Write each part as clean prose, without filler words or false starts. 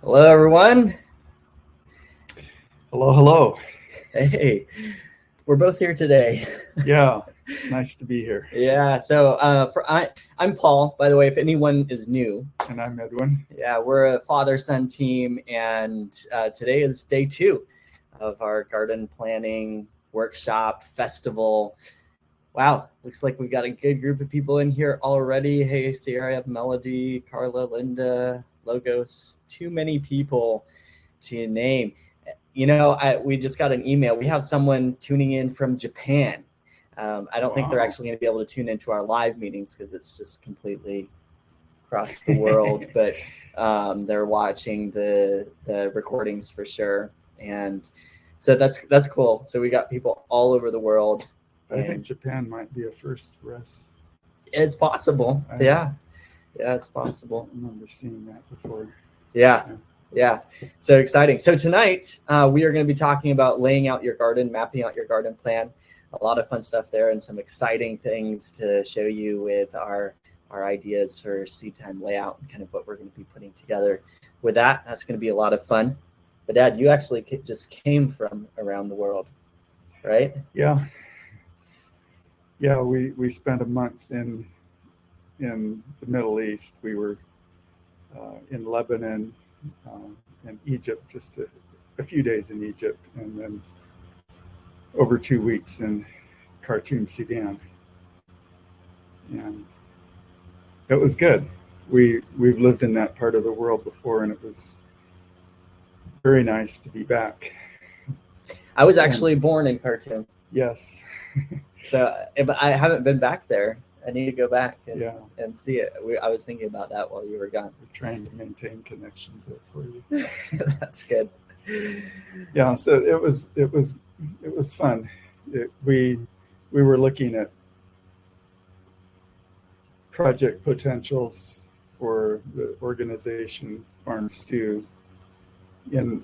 Hello, everyone. Hello, hello. Hey, we're both here today. Yeah, it's nice to be here. Yeah. So, I'm Paul. By the way, if anyone is new, And I'm Edwin. yeah, we're a father-son team, and today is day 2 of our garden planning workshop festival. Wow, looks like we've got a good group of people in here already. Hey, Sierra, I have Melody, Carla, Linda, Logos. Too many people to name. We just got an email. We have someone tuning in from Japan. I don't think they're Wow. actually going to be able to tune into our live meetings because it's just completely across the world. But they're watching the recordings for sure, and so that's cool. So we got people all over the world. I think Japan might be a first for us. It's possible. Yeah, it's possible. I remember seeing that before. Yeah. So exciting. So tonight we are going to be talking about laying out your garden, mapping out your garden plan. A lot of fun stuff there and some exciting things to show you with our ideas for seed time layout and kind of what we're going to be putting together with that. That's going to be a lot of fun. But Dad, you actually just came from around the world, right? Yeah. We spent a month in the Middle East. We were in Lebanon and Egypt, just a few days in Egypt, and then over 2 weeks in Khartoum, Sudan. And it was good. We've lived in that part of the world before, and it was very nice to be back. I was actually born in Khartoum. Yes. So I haven't been back there. I need to go back and see it. I was thinking about that while you were gone. We're trying to maintain connections there for you. That's good. Yeah, so it was fun. We were looking at project potentials for the organization Farm Stew in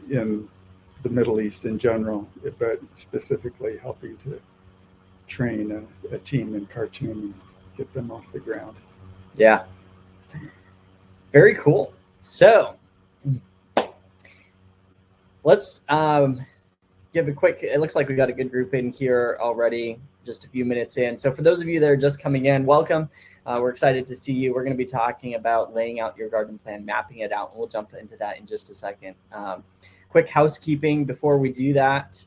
the Middle East in general, but specifically helping to train a team in Khartoum and get them off the ground. Yeah. Very cool. So let's give a quick, it looks like we got a good group in here already, just a few minutes in. So for those of you that are just coming in, welcome. We're excited to see you. We're going to be talking about laying out your garden plan, mapping it out, and we'll jump into that in just a second. Quick housekeeping before we do that.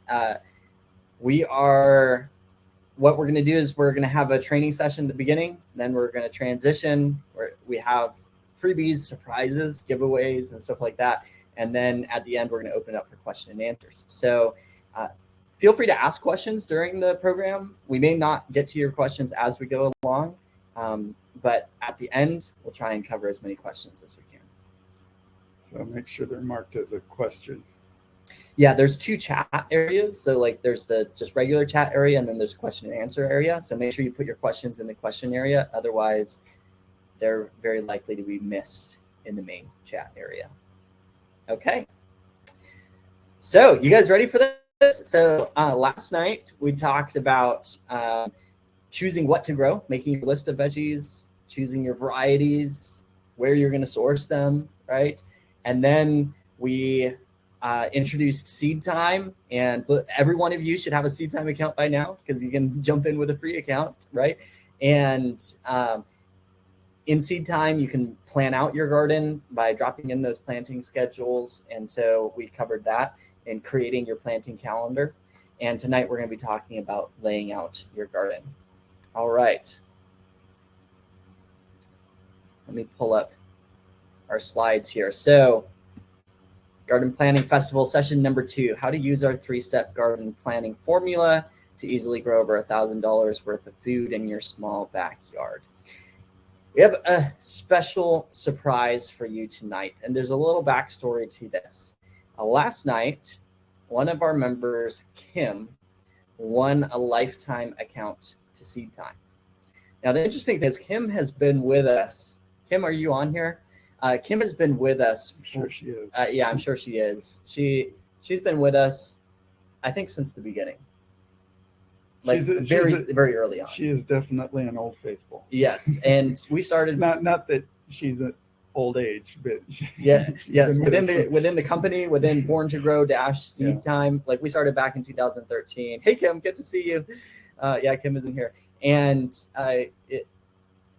What we're going to do is we're going to have a training session at the beginning. Then we're going to transition where we have freebies, surprises, giveaways, and stuff like that. And then at the end, we're going to open it up for question and answers. So feel free to ask questions during the program. We may not get to your questions as we go along, but at the end, we'll try and cover as many questions as we can. So make sure they're marked as a question. Yeah, there's 2 chat areas. So like there's the just regular chat area, and then there's question and answer area. So make sure you put your questions in the question area. Otherwise, they're very likely to be missed in the main chat area. Okay. So you guys ready for this? So last night we talked about choosing what to grow, making your list of veggies, choosing your varieties, where you're going to source them, right? And then we introduced Seed Time, and every one of you should have a Seed Time account by now because you can jump in with a free account, right? And in Seed Time, you can plan out your garden by dropping in those planting schedules. And so we covered that in creating your planting calendar. And tonight we're going to be talking about laying out your garden. All right. Let me pull up our slides here. So Garden Planning Festival session number 2, how to use our 3-step garden planning formula to easily grow over $1,000 worth of food in your small backyard. We have a special surprise for you tonight, and there's a little backstory to this. Last night, one of our members, Kim, won a lifetime account to Seed Time. Now, the interesting thing is Kim has been with us. Kim, are you on here? Kim has been with us. I'm sure she is. Yeah, I'm sure she is. She's been with us, I think, since the beginning. Like very early on. She is definitely an old faithful. Yes, and we started. Not that she's old age, but yeah, yes, been with within us the for- within the company, within Born to Grow dash Seed Yeah. Time, like we started back in 2013. Hey Kim, good to see you. Yeah, Kim isn't here, and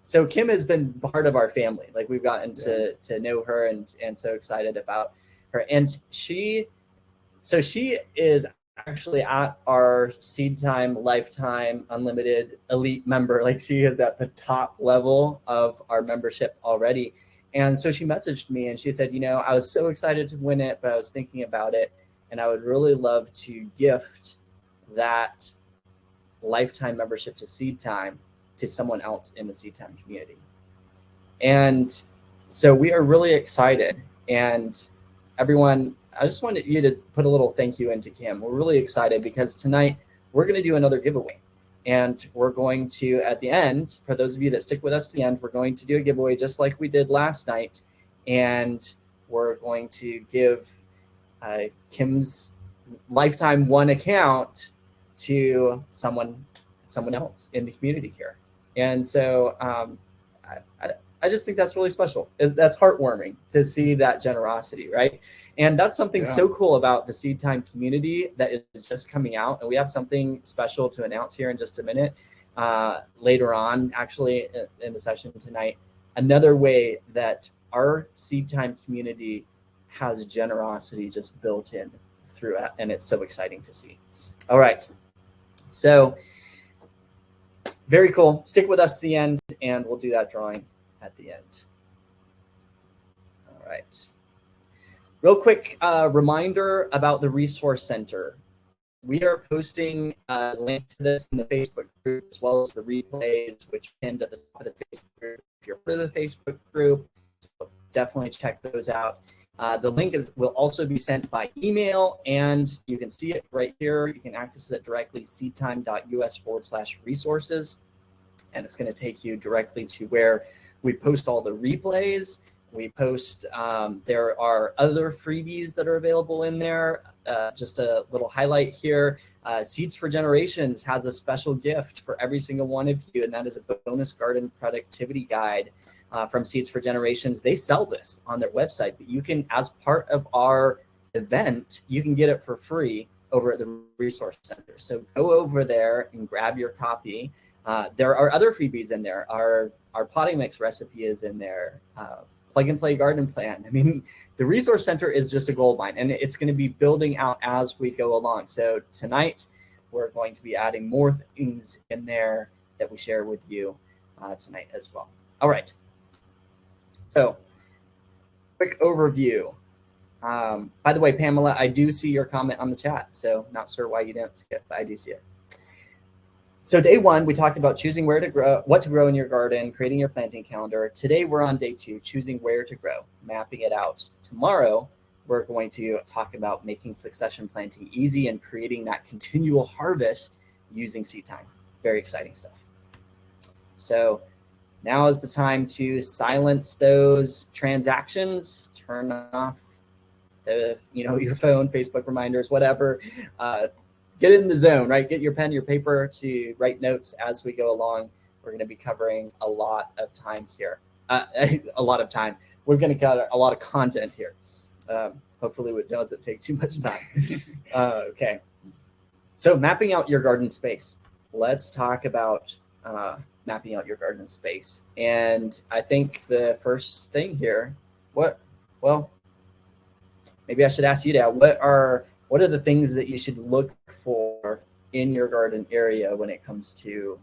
so Kim has been part of our family. Like we've gotten to know her, and so excited about her. And she is actually at our Seed Time Lifetime Unlimited Elite member. Like she is at the top level of our membership already. And so she messaged me and she said, I was so excited to win it, but I was thinking about it, and I would really love to gift that lifetime membership to Seed Time to someone else in the Seed Time community. And so we are really excited. And everyone, I just wanted you to put a little thank you into Kim. We're really excited because tonight we're going to do another giveaway. And we're going to, at the end, for those of you that stick with us to the end, we're going to do a giveaway just like we did last night. And we're going to give Kim's Lifetime One account to someone else in the community here. And so I just think that's really special. That's heartwarming to see that generosity, right? And that's something so cool about the Seed Time community that is just coming out. And we have something special to announce here in just a minute, later on, actually, in the session tonight. Another way that our Seed Time community has generosity just built in through it, and it's so exciting to see. All right. So very cool. Stick with us to the end, and we'll do that drawing at the end. All right. Real quick reminder about the Resource Center. We are posting a link to this in the Facebook group, as well as the replays, which are pinned at the top of the Facebook group. If you're part of the Facebook group, so definitely check those out. The link will also be sent by email, and you can see it right here. You can access it directly, seedtime.us/resources, and it's going to take you directly to where we post all the replays. We post, there are other freebies that are available in there. Just a little highlight here. Seeds for Generations has a special gift for every single one of you, and that is a bonus garden productivity guide from Seeds for Generations. They sell this on their website, but you can, as part of our event, you can get it for free over at the Resource Center. So go over there and grab your copy. There are other freebies in there. Our potting mix recipe is in there. Plug and play garden plan. I mean, the Resource Center is just a gold mine, and it's going to be building out as we go along. So tonight, we're going to be adding more things in there that we share with you tonight as well. All right. So, quick overview. By the way, Pamela, I do see your comment on the chat, so not sure why you didn't see it, but I do see it. So day one, we talked about choosing where to grow, what to grow in your garden, creating your planting calendar. Today, we're on day two, choosing where to grow, mapping it out. Tomorrow, we're going to talk about making succession planting easy and creating that continual harvest using Seed Time. Very exciting stuff. So now is the time to silence those transactions, turn off the, your phone, Facebook reminders, whatever. Get in the zone, right? Get your pen, your paper to write notes as we go along. We're going to be covering a lot of time here. A lot of time. We're going to cover a lot of content here. Hopefully it doesn't take too much time. Okay. So mapping out your garden space. Let's talk about mapping out your garden space. And I think the first thing here, well, maybe I should ask you, Dad, what are the things that you should look for in your garden area when it comes to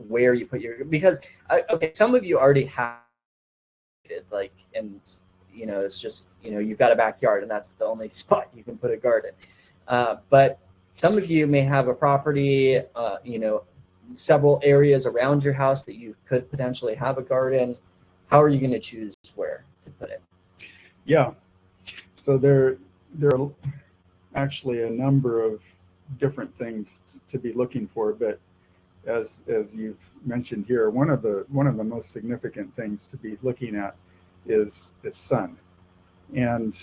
where you put your, because okay, some of you already have it, like, and it's just, you've got a backyard and that's the only spot you can put a garden. But some of you may have a property, several areas around your house that you could potentially have a garden. How are you going to choose where to put it? Yeah. So there are actually a number of different things to be looking for, but as you've mentioned here, one of the most significant things to be looking at is sun, and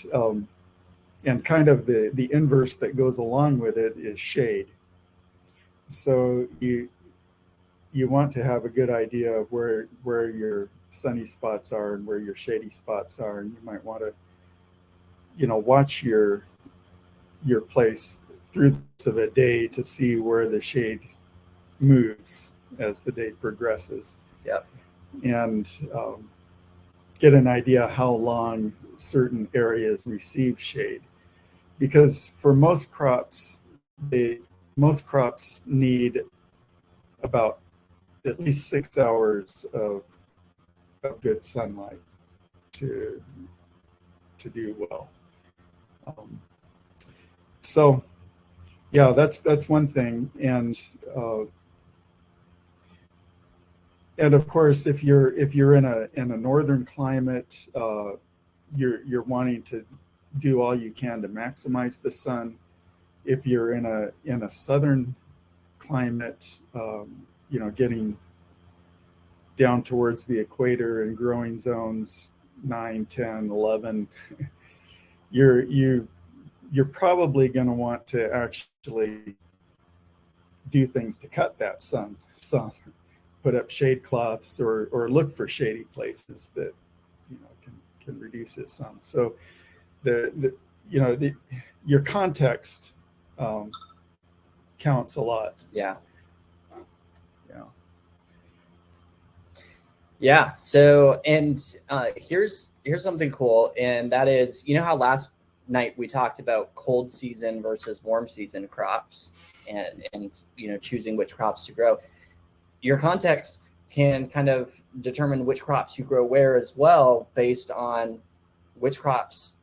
kind of the inverse that goes along with it is shade. So you want to have a good idea of where your sunny spots are and where your shady spots are, and you might want to, watch your place through the day to see where the shade moves as the day progresses. Yep. And get an idea how long certain areas receive shade, because for most crops need about at least 6 hours of good sunlight to do well. So yeah, that's one thing. And of course, if you're in a northern climate, you're wanting to do all you can to maximize the sun. If you're in a southern climate, getting down towards the equator and growing zones 9, 10, 11, you're probably going to want to actually do things to cut that sun. Put up shade cloths or look for shady places that can reduce it some. So your context counts a lot. Yeah. So, and here's something cool, and that is, how last night we talked about cold season versus warm season crops, and choosing which crops to grow. Your context can kind of determine which crops you grow where as well, based on which crops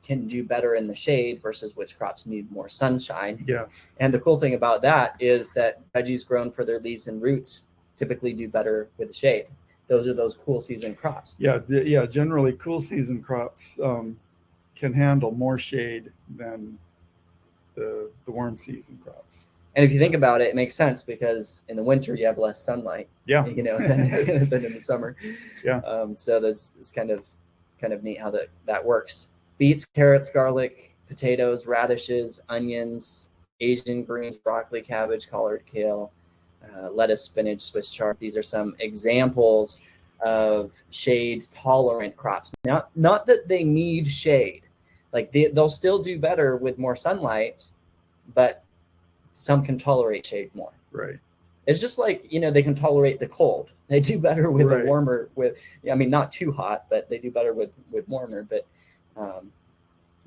can do better in the shade versus which crops need more sunshine. Yes. And the cool thing about that is that veggies grown for their leaves and roots typically do better with the shade. Those are those cool season crops. Yeah. Generally, cool season crops can handle more shade than the warm season crops. And if you think about it, it makes sense, because in the winter you have less sunlight. Yeah. Than in the summer. Yeah. So it's kind of neat how that works. Beets, carrots, garlic, potatoes, radishes, onions, Asian greens, broccoli, cabbage, collard, kale, lettuce, spinach, Swiss chard. These are some examples of shade tolerant crops. Not that they need shade, like they'll still do better with more sunlight, but some can tolerate shade more. Right. It's just like, they can tolerate the cold. They do better with Right. a warmer, not too hot, but they do better with warmer. But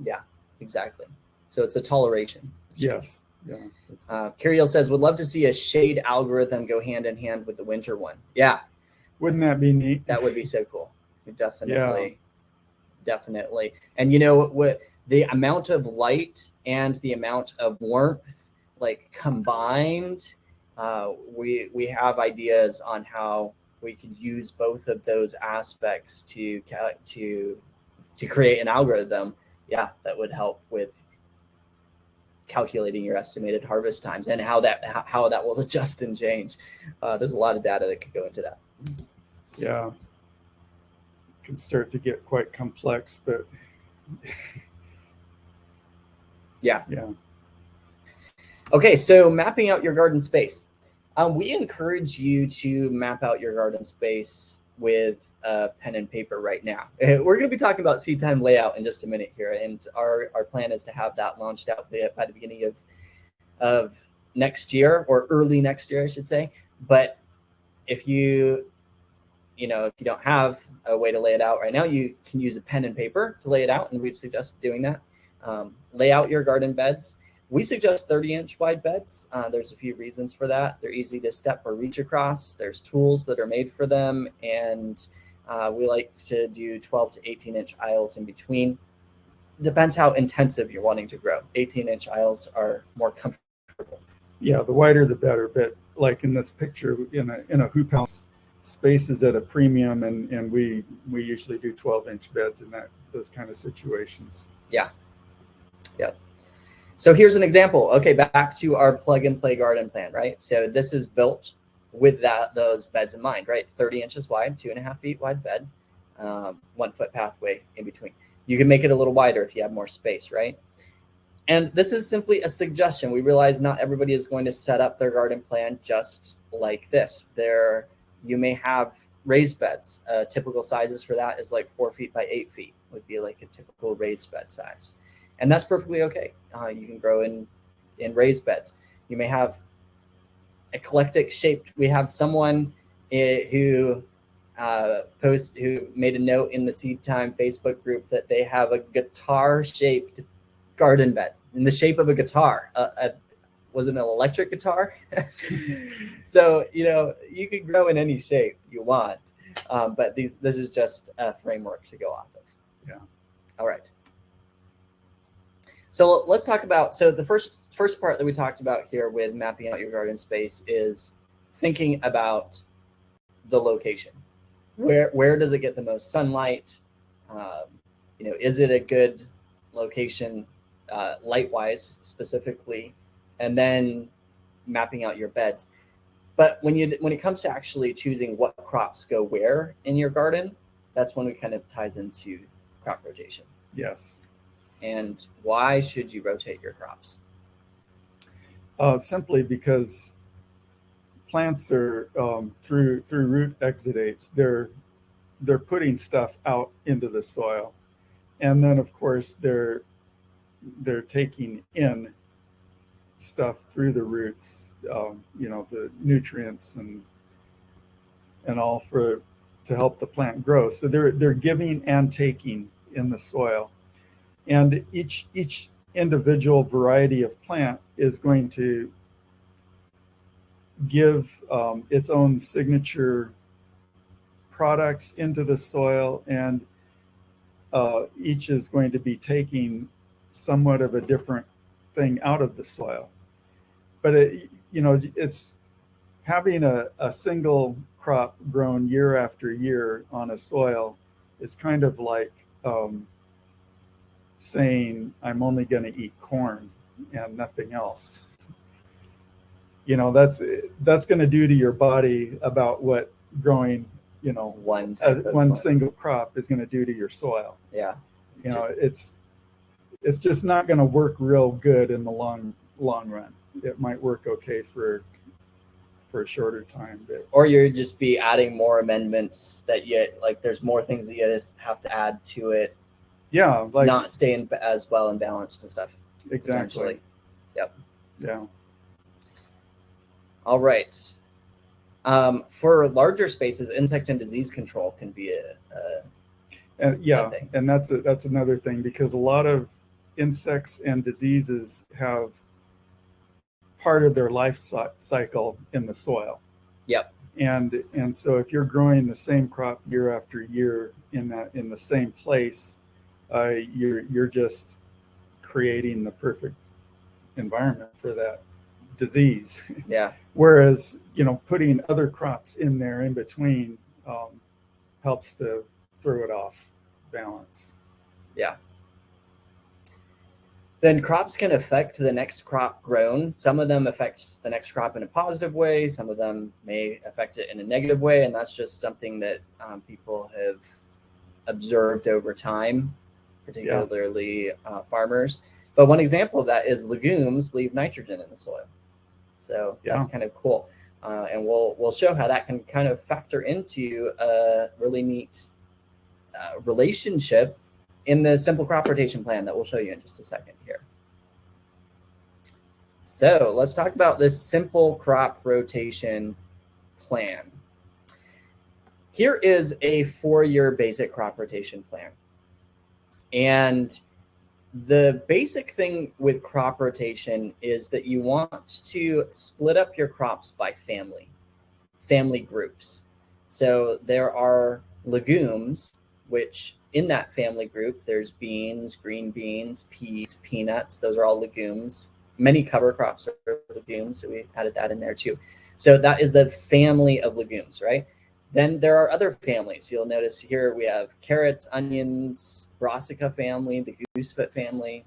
yeah, exactly. So it's a toleration. Yes. Yeah. Kiriel says, would love to see a shade algorithm go hand in hand with the winter one. Yeah. Wouldn't that be neat? That would be so cool. Definitely. And what the amount of light and the amount of warmth, like combined, we have ideas on how we could use both of those aspects to create an algorithm. Yeah, that would help with calculating your estimated harvest times and how that will adjust and change. There's a lot of data that could go into that. Yeah, it can start to get quite complex, but yeah. Yeah. Okay, so mapping out your garden space. We encourage you to map out your garden space with pen and paper right now. We're going to be talking about seed time layout in just a minute here, and our plan is to have that launched out by the beginning of next year, or early next year, I should say. But if you don't have a way to lay it out right now, you can use a pen and paper to lay it out, and we'd suggest doing that. Lay out your garden beds. We suggest 30-inch wide beds. There's a few reasons for that. They're easy to step or reach across. There's tools that are made for them, and we like to do 12 to 18-inch aisles in between. Depends how intensive you're wanting to grow. 18-inch aisles are more comfortable. Yeah, the wider the better. But like in this picture, in a hoop house, space is at a premium, and we usually do 12-inch beds in those kind of situations. Yeah. Yep. So here's an example. Okay, back to our plug and play garden plan, right? So this is built with those beds in mind, right? 30 inches wide, 2.5 feet wide bed, 1 foot pathway in between. You can make it a little wider if you have more space, right? And this is simply a suggestion. We realize not everybody is going to set up their garden plan just like this. You may have raised beds. Typical sizes for that is like 4 feet by 8 feet would be like a typical raised bed size. And that's perfectly okay. You can grow in raised beds. You may have eclectic shaped. We have someone who made a note in the Seed Time Facebook group that they have a guitar-shaped garden bed in the shape of a guitar. Was it an electric guitar? So, you can grow in any shape you want, but this is just a framework to go off of. Yeah. All right. So let's talk about, the first part that we talked about here with mapping out your garden space is thinking about the location. Where does it get the most sunlight? Is it a good location light-wise specifically? And then mapping out your beds. But when it comes to actually choosing what crops go where in your garden, that's when it kind of ties into crop rotation. Yes. And why should you rotate your crops? Simply because plants are through root exudates, they're putting stuff out into the soil, and then of course they're taking in stuff through the roots, the nutrients and all to help the plant grow. So they're giving and taking in the soil. And each individual variety of plant is going to give its own signature products into the soil, and each is going to be taking somewhat of a different thing out of the soil. But it's having a single crop grown year after year on a soil is kind of like saying I'm only going to eat corn and nothing else. That's going to do to your body about what growing one single crop is going to do to your soil. Yeah. It's just not going to work real good in the long run. It might work okay for a shorter time, or you'll just be adding more amendments that there's more things that you just have to add to it. Yeah, not staying as well and balanced and stuff. Exactly. Yep. Yeah. All right. For larger spaces, insect and disease control can be a thing. And that's another thing, because a lot of insects and diseases have part of their life cycle in the soil. Yep. And so if you're growing the same crop year after year in the same place, you're just creating the perfect environment for that disease. Yeah. Whereas, putting other crops in there in between helps to throw it off balance. Yeah. Then crops can affect the next crop grown. Some of them affect the next crop in a positive way. Some of them may affect it in a negative way. And that's just something that people have observed over time, particularly farmers. But one example of that is legumes leave nitrogen in the soil. So that's kind of cool. And we'll show how that can kind of factor into a really neat relationship in the simple crop rotation plan that we'll show you in just a second here. So let's talk about this simple crop rotation plan. Here is a 4-year basic crop rotation plan. And the basic thing with crop rotation is that you want to split up your crops by family groups. So there are legumes, which in that family group, there's beans, green beans, peas, peanuts. Those are all legumes. Many cover crops are legumes, so we added that in there too. So that is the family of legumes, right? Then there are other families. You'll notice here we have carrots, onions, brassica family, the goosefoot family.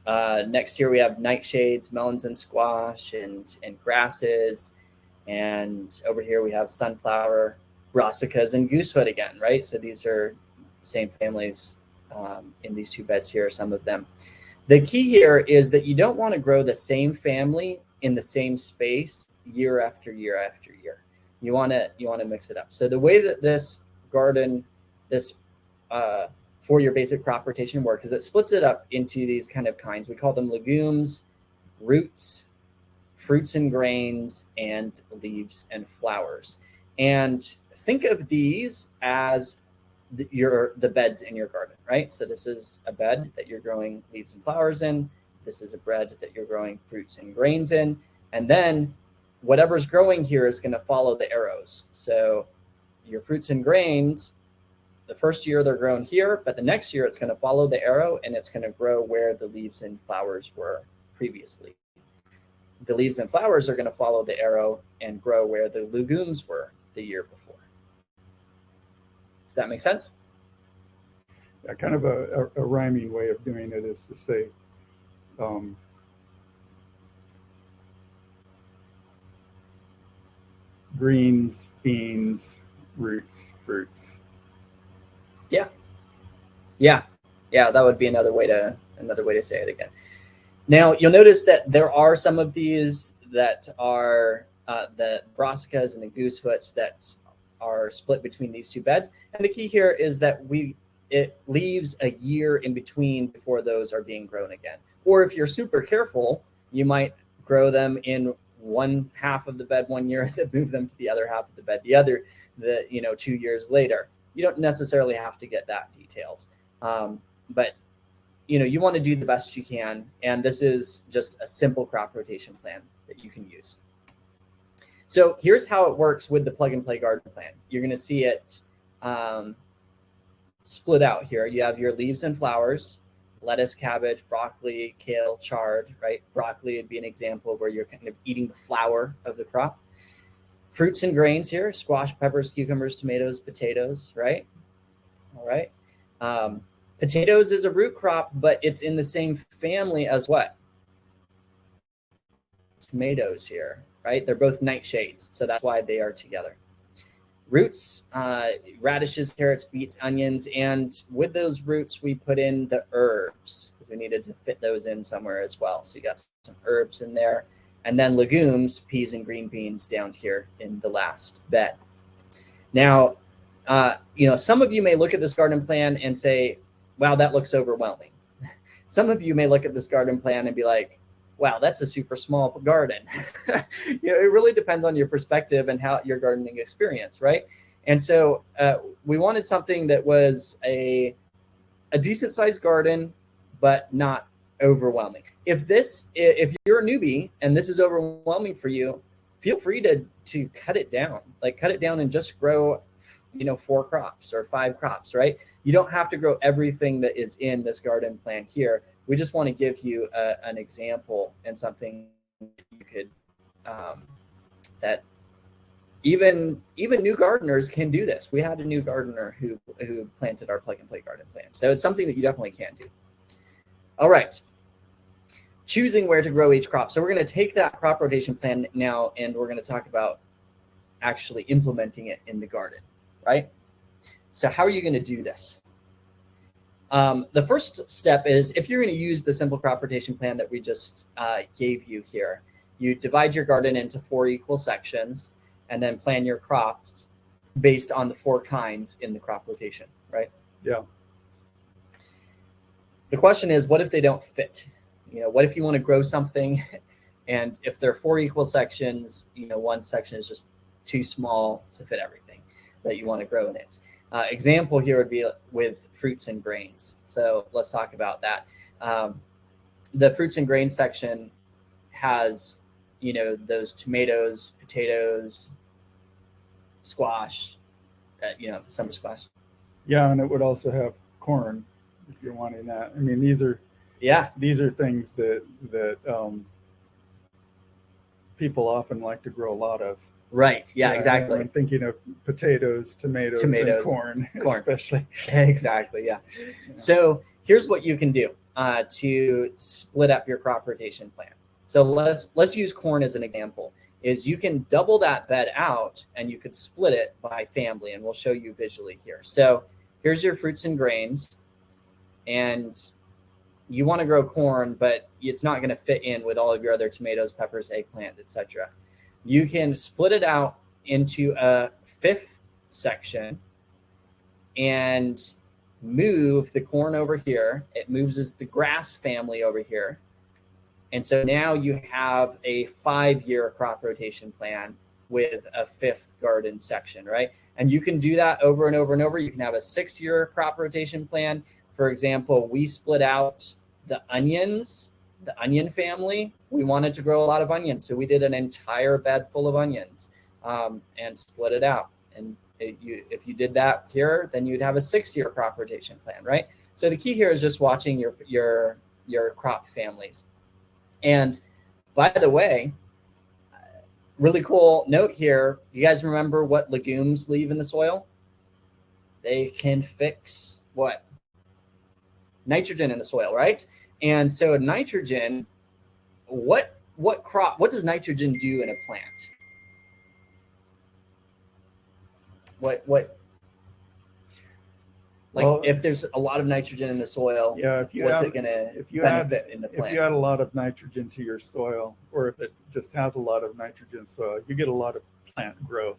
Next here we have nightshades, melons and squash, and grasses. And over here we have sunflower, brassicas, and goosefoot again, right? So these are the same families in these two beds here, some of them. The key here is that you don't want to grow the same family in the same space year after year after year. You want to mix it up. So the way that this garden, this for your basic crop rotation work is it splits it up into these kind of kinds. We call them legumes, roots, fruits and grains, and leaves and flowers. And think of these as the beds in your garden, right? So this is a bed that you're growing leaves and flowers in. This is a bed that you're growing fruits and grains in. And then whatever's growing here is going to follow the arrows. So your fruits and grains, the first year they're grown here, but the next year it's going to follow the arrow and it's going to grow where the leaves and flowers were previously. The leaves and flowers are going to follow the arrow and grow where the legumes were the year before. Does that make sense? Yeah, kind of a rhyming way of doing it is to say, greens, beans, roots, fruits. Yeah, that would be another way to say it again. Now you'll notice that there are some of these that are the brassicas and the goosefoots that are split between these two beds. And the key here is that it leaves a year in between before those are being grown again. Or if you're super careful, you might grow them in one half of the bed one year and then move them to the other half of the bed 2 years later. You don't necessarily have to get that detailed. But you want to do the best you can. And this is just a simple crop rotation plan that you can use. So here's how it works with the plug and play garden plan. You're going to see it split out here. You have your leaves and flowers, lettuce, cabbage, broccoli, kale, chard, right? Broccoli would be an example where you're kind of eating the flower of the crop. Fruits and grains here, squash, peppers, cucumbers, tomatoes, potatoes, right? All right. Potatoes is a root crop, but it's in the same family as what? Tomatoes here, right? They're both nightshades, so that's why they are together. Roots, radishes, carrots, beets, onions, and with those roots, we put in the herbs because we needed to fit those in somewhere as well. So you got some herbs in there. And then legumes, peas and green beans down here in the last bed. Now, some of you may look at this garden plan and say, wow, that looks overwhelming. Some of you may look at this garden plan and be like, wow, that's a super small garden. It really depends on your perspective and how your gardening experience, right? And so we wanted something that was a decent sized garden, but not overwhelming. If you're a newbie and this is overwhelming for you, feel free to cut it down. Like cut it down and just grow 4 crops or 5 crops, right? You don't have to grow everything that is in this garden plan here. We just want to give you an example and something you could that even new gardeners can do this. We had a new gardener who planted our plug and play garden plan. So it's something that you definitely can do. All right. Choosing where to grow each crop. So we're going to take that crop rotation plan now, and we're going to talk about actually implementing it in the garden, right? So how are you going to do this? The first step is if you're going to use the simple crop rotation plan that we just gave you here, you divide your garden into 4 equal sections and then plan your crops based on the 4 kinds in the crop rotation, right? Yeah. The question is, what if they don't fit? What if you want to grow something and if there are 4 equal sections, one section is just too small to fit everything that you want to grow in it. Example here would be with fruits and grains. So let's talk about that. The fruits and grains section has, those tomatoes, potatoes, squash, summer squash. Yeah, and it would also have corn if you're wanting that. I mean, these are things that people often like to grow a lot of. Right. Yeah, exactly. I'm thinking of potatoes, tomatoes, and corn. Especially. Exactly. Yeah. So here's what you can do to split up your crop rotation plan. So let's use corn as an example. Is you can double that bed out and you could split it by family, and we'll show you visually here. So here's your fruits and grains, and you want to grow corn, but it's not going to fit in with all of your other tomatoes, peppers, eggplant, etc. You can split it out into a fifth section and move the corn over here. It moves as the grass family over here. And so now you have a 5-year crop rotation plan with a fifth garden section, right? And you can do that over and over and over. You can have a 6-year crop rotation plan. For example, we split out the onions, the onion family. We wanted to grow a lot of onions. So we did an entire bed full of onions and split it out. And if you did that here, then you'd have a 6-year crop rotation plan, right? So the key here is just watching your crop families. And by the way, really cool note here. You guys remember what legumes leave in the soil? They can fix what? Nitrogen in the soil, right? And so nitrogen, what does nitrogen do in a plant? Well, if there's a lot of nitrogen in the soil, yeah, what's it going to benefit in the plant? If you add a lot of nitrogen to your soil, or if it just has a lot of nitrogen soil, you get a lot of plant growth,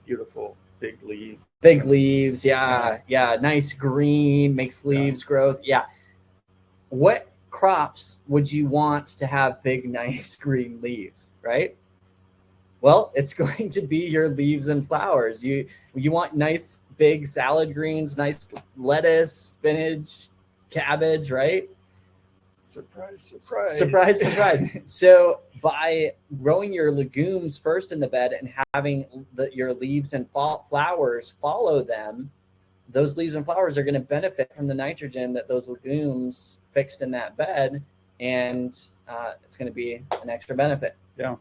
beautiful big leaves. Big leaves, yeah. Nice green, makes leaves growth. Yeah. What crops would you want to have big, nice green leaves, right? Well, it's going to be your leaves and flowers. You want nice big salad greens, nice lettuce, spinach, cabbage, right? Surprise. So by growing your legumes first in the bed and having your leaves and flowers follow them, those leaves and flowers are going to benefit from the nitrogen that those legumes fixed in that bed, and it's going to be an extra benefit. Yeah.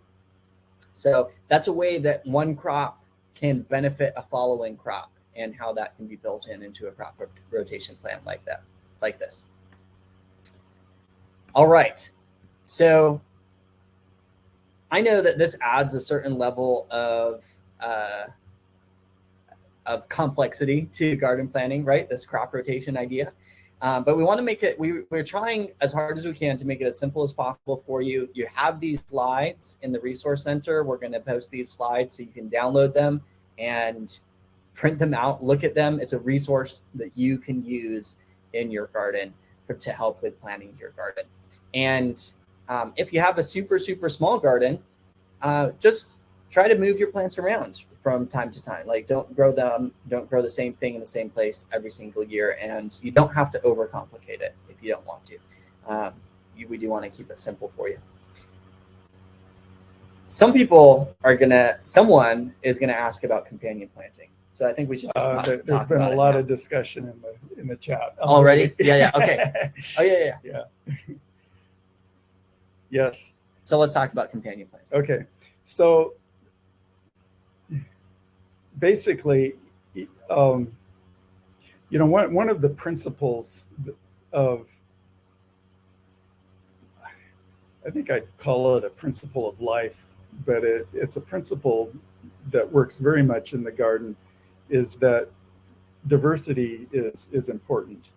So that's a way that one crop can benefit a following crop, and how that can be built into a crop rotation plan like this. All right. So I know that this adds a certain level of complexity to garden planning, right? This crop rotation idea. But we want to make it, we're trying as hard as we can to make it as simple as possible for you. You have these slides in the resource center. We're going to post these slides so you can download them and print them out, look at them. It's a resource that you can use in your garden to help with planning your garden. And if you have a super, super small garden, just try to move your plants around from time to time. Like don't grow the same thing in the same place every single year. And you don't have to overcomplicate it if you don't want to. We do want to keep it simple for you. Someone is going to ask about companion planting. So I think we should just talk there's been about a lot of discussion in the chat already. Yeah. Okay. Oh yeah. Yes. So let's talk about companion planting. Okay. So basically, one of the principles of, I think I'd call it a principle of life, but it's a principle that works very much in the garden, is that diversity is important.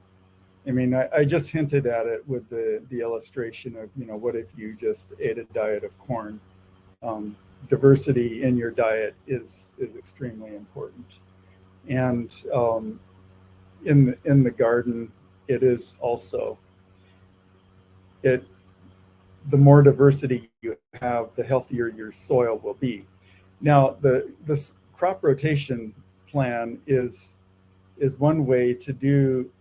I mean, I just hinted at it with the illustration of, what if you just ate a diet of corn? Diversity in your diet is extremely important. And in the garden, it is also. The more diversity you have, the healthier your soil will be. Now, this crop rotation plan is one way to do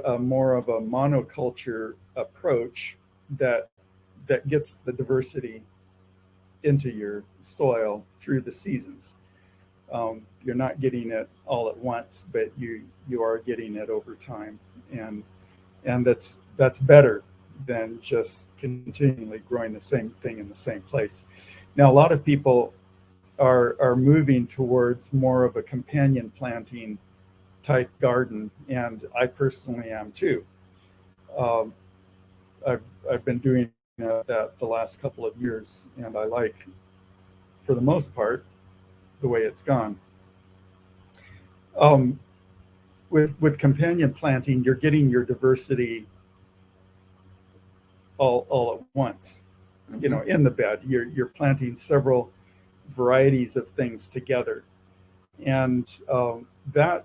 a more of a monoculture approach that gets the diversity into your soil through the seasons. You're not getting it all at once, but you are getting it over time, and that's better than just continually growing the same thing in the same place. Now, a lot of people are moving towards more of a companion planting type garden, and I personally am too. I've been doing that the last couple of years, and I like, for the most part, the way it's gone. With companion planting, you're getting your diversity all at once. In the bed, you're planting several varieties of things together, and that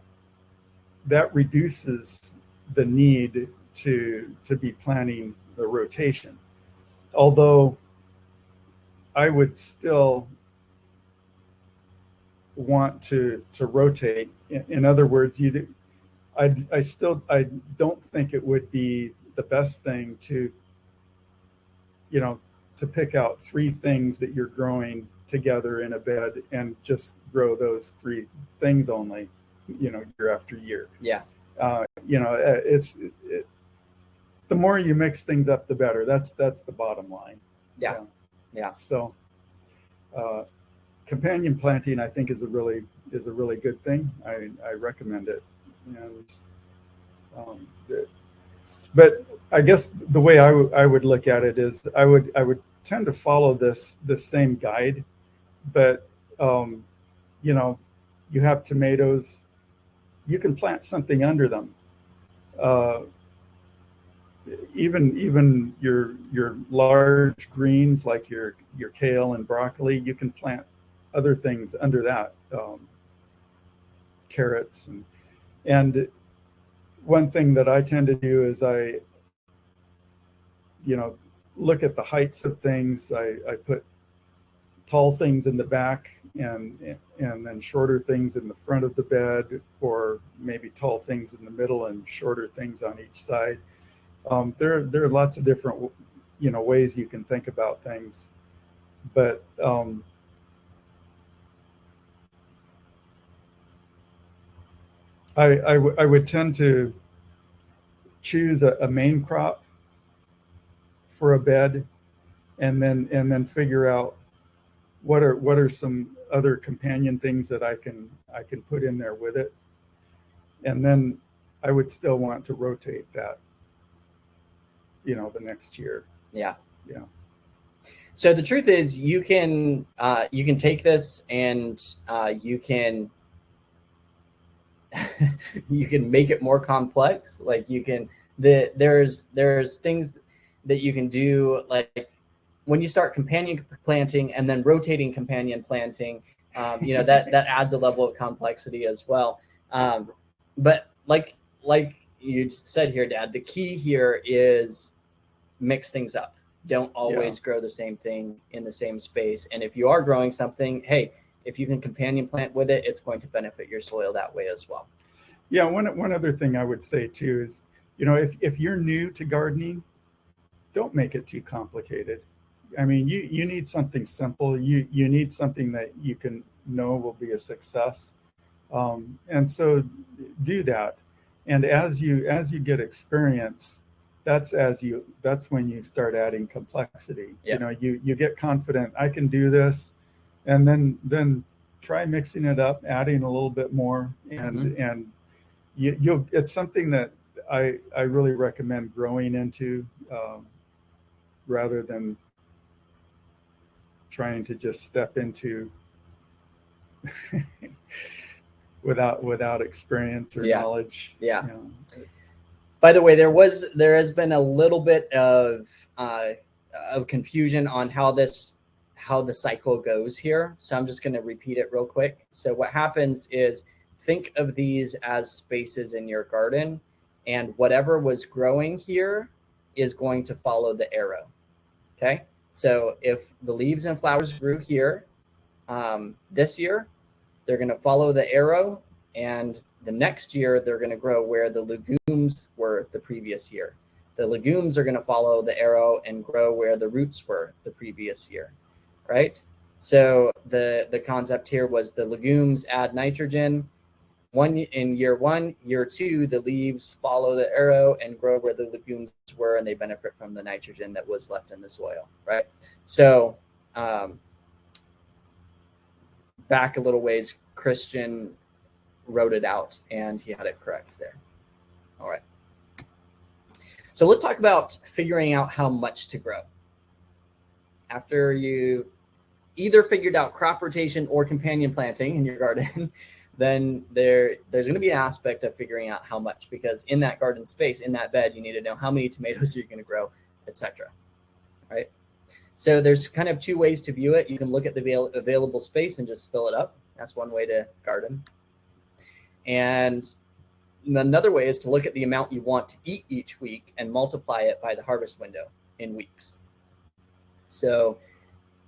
reduces the need to be planning the rotation. Although I would still want to rotate. In other words, I don't think it would be the best thing to pick out 3 things that you're growing together in a bed and just grow those 3 things only, year after year. Yeah. The more you mix things up, the better. That's the bottom line. Yeah. So, companion planting, I think, is a really good thing. I recommend it. And but I guess the way I would look at it is I would tend to follow this same guide, but you have tomatoes, you can plant something under them. Even your large greens like your kale and broccoli, you can plant other things under that, carrots and one thing that I tend to do is I look at the heights of things. I put tall things in the back and then shorter things in the front of the bed, or maybe tall things in the middle and shorter things on each side. There are lots of different ways you can think about things, but I would tend to choose a main crop for a bed, and then figure out what are some other companion things that I can put in there with it, and then I would still want to rotate that, the next year. Yeah. Yeah. So the truth is, you can take this and you can you can make it more complex. Like there's things that you can do, like when you start companion planting and then rotating companion planting, that adds a level of complexity as well. But like you said here, Dad, the key here is mix things up. Don't always grow the same thing in the same space. And if you are growing something, hey, if you can companion plant with it, it's going to benefit your soil that way as well. Yeah. One other thing I would say too is, if you're new to gardening, don't make it too complicated. I mean, you need something simple. You need something that you can know will be a success. And so do that. And as you get experience, that's when you start adding complexity. Yep. You get confident, I can do this, and then try mixing it up, adding a little bit more, and you'll it's something that I really recommend growing into, rather than trying to just step into without experience or knowledge. Yeah. By the way, there has been a little bit of confusion on how the cycle goes here. So I'm just going to repeat it real quick. So what happens is, think of these as spaces in your garden, and whatever was growing here is going to follow the arrow. Okay. So if the leaves and flowers grew here, this year, they're going to follow the arrow, and the next year they're going to grow where the legumes were the previous year. The legumes are going to follow the arrow and grow where the roots were the previous year, right? So the concept here was the legumes add nitrogen in year 1. Year 2, the leaves follow the arrow and grow where the legumes were, and they benefit from the nitrogen that was left in the soil, right? So back a little ways, Christian wrote it out and he had it correct there. All right. So let's talk about figuring out how much to grow. After you either figured out crop rotation or companion planting in your garden, then there's going to be an aspect of figuring out how much, because in that garden space, in that bed, you need to know how many tomatoes you're going to grow, etc. Right? So there's kind of two ways to view it. You can look at the available space and just fill it up. That's one way to garden. And another way is to look at the amount you want to eat each week and multiply it by the harvest window in weeks. So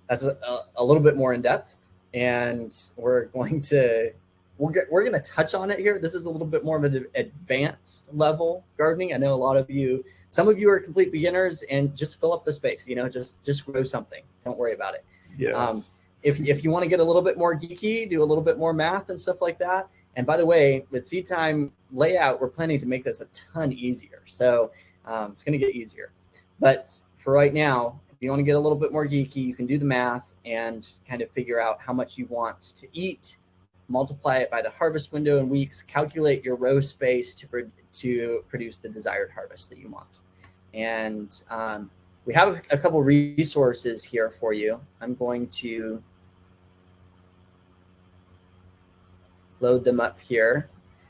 that's a little bit more in depth, and we're going to touch on it here. This is a little bit more of an advanced level gardening. I know a lot of you, some of you are complete beginners, and just fill up the space. Just grow something. Don't worry about it. Yes. If you want to get a little bit more geeky, do a little bit more math and stuff like that. And by the way, with Seed Time layout, we're planning to make this a ton easier. So it's going to get easier. But for right now, if you want to get a little bit more geeky, you can do the math and kind of figure out how much you want to eat, multiply it by the harvest window in weeks, calculate your row space to produce the desired harvest that you want. And we have a couple resources here for you. I'm going to load them up here.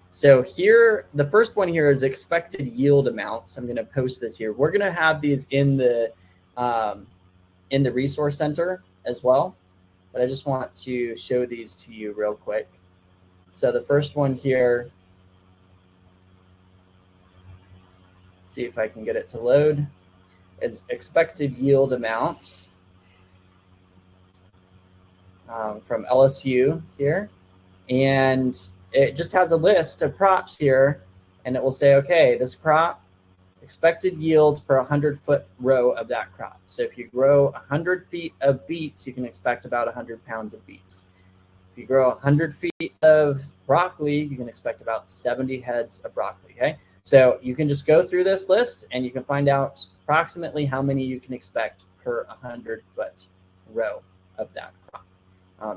So here, the first one here is expected yield amounts. I'm going to post this here. We're going to have these in the resource center as well, but I just want to show these to you real quick. So the first one here, let's see if I can get it to load, is expected yield amounts from LSU here. And it just has a list of crops here, and it will say, okay, this crop, expected yields per 100-foot row of that crop. So if you grow 100 feet of beets, you can expect about 100 pounds of beets. If you grow 100 feet of broccoli, you can expect about 70 heads of broccoli, okay? So you can just go through this list, and you can find out approximately how many you can expect per 100-foot row of that crop.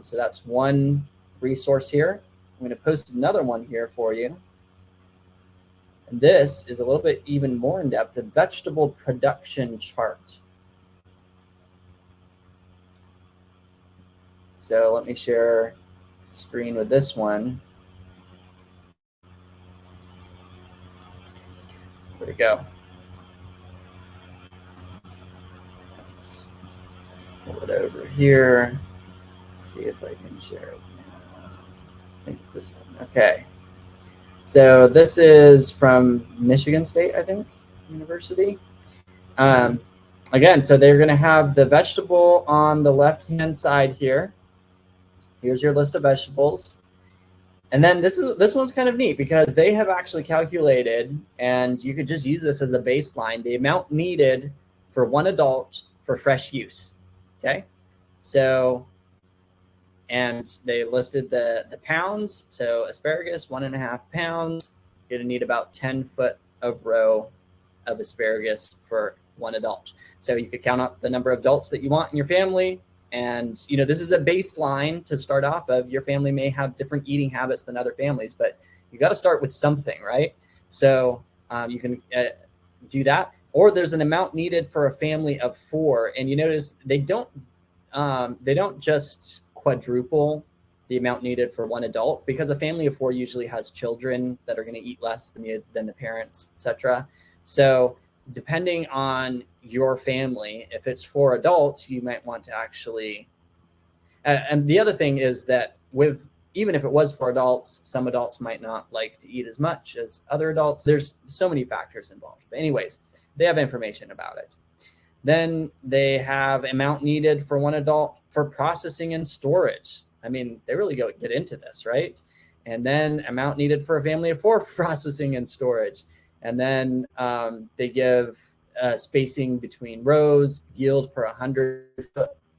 So that's one resource here. I'm going to post another one here for you. And this is a little bit even more in depth, the vegetable production chart. So let me share screen with this one. There we go. Let's pull it over here. See if I can share it. I think it's this one. Okay. So this is from Michigan State, I think, University. Again, so they're going to have the vegetable on the left-hand side here. Here's your list of vegetables. And then this one's kind of neat because they have actually calculated, and you could just use this as a baseline, the amount needed for one adult for fresh use. Okay. So, and they listed the pounds. So asparagus, 1.5 pounds. You're gonna need about 10 foot of row of asparagus for one adult. So you could count up the number of adults that you want in your family. And, this is a baseline to start off of. Your family may have different eating habits than other families, but you got to start with something, right? So you can do that. Or there's an amount needed for a family of 4. And you notice they don't just quadruple the amount needed for one adult, because a family of 4 usually has children that are going to eat less than the parents, etc. So depending on your family, if it's 4 adults, you might want to actually, and the other thing is that even if it was 4 adults, some adults might not like to eat as much as other adults. There's so many factors involved. But anyways, they have information about it. Then they have amount needed for one adult for processing and storage. I mean, they really get into this, right? And then amount needed for a family of 4 for processing and storage. And then they give spacing between rows, yield per 100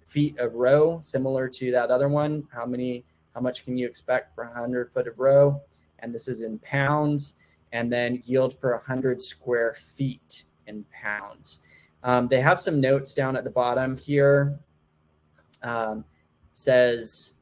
feet of row, similar to that other one. How much can you expect per 100 foot of row? And this is in pounds. And then yield per 100 square feet in pounds. They have some notes down at the bottom here. Says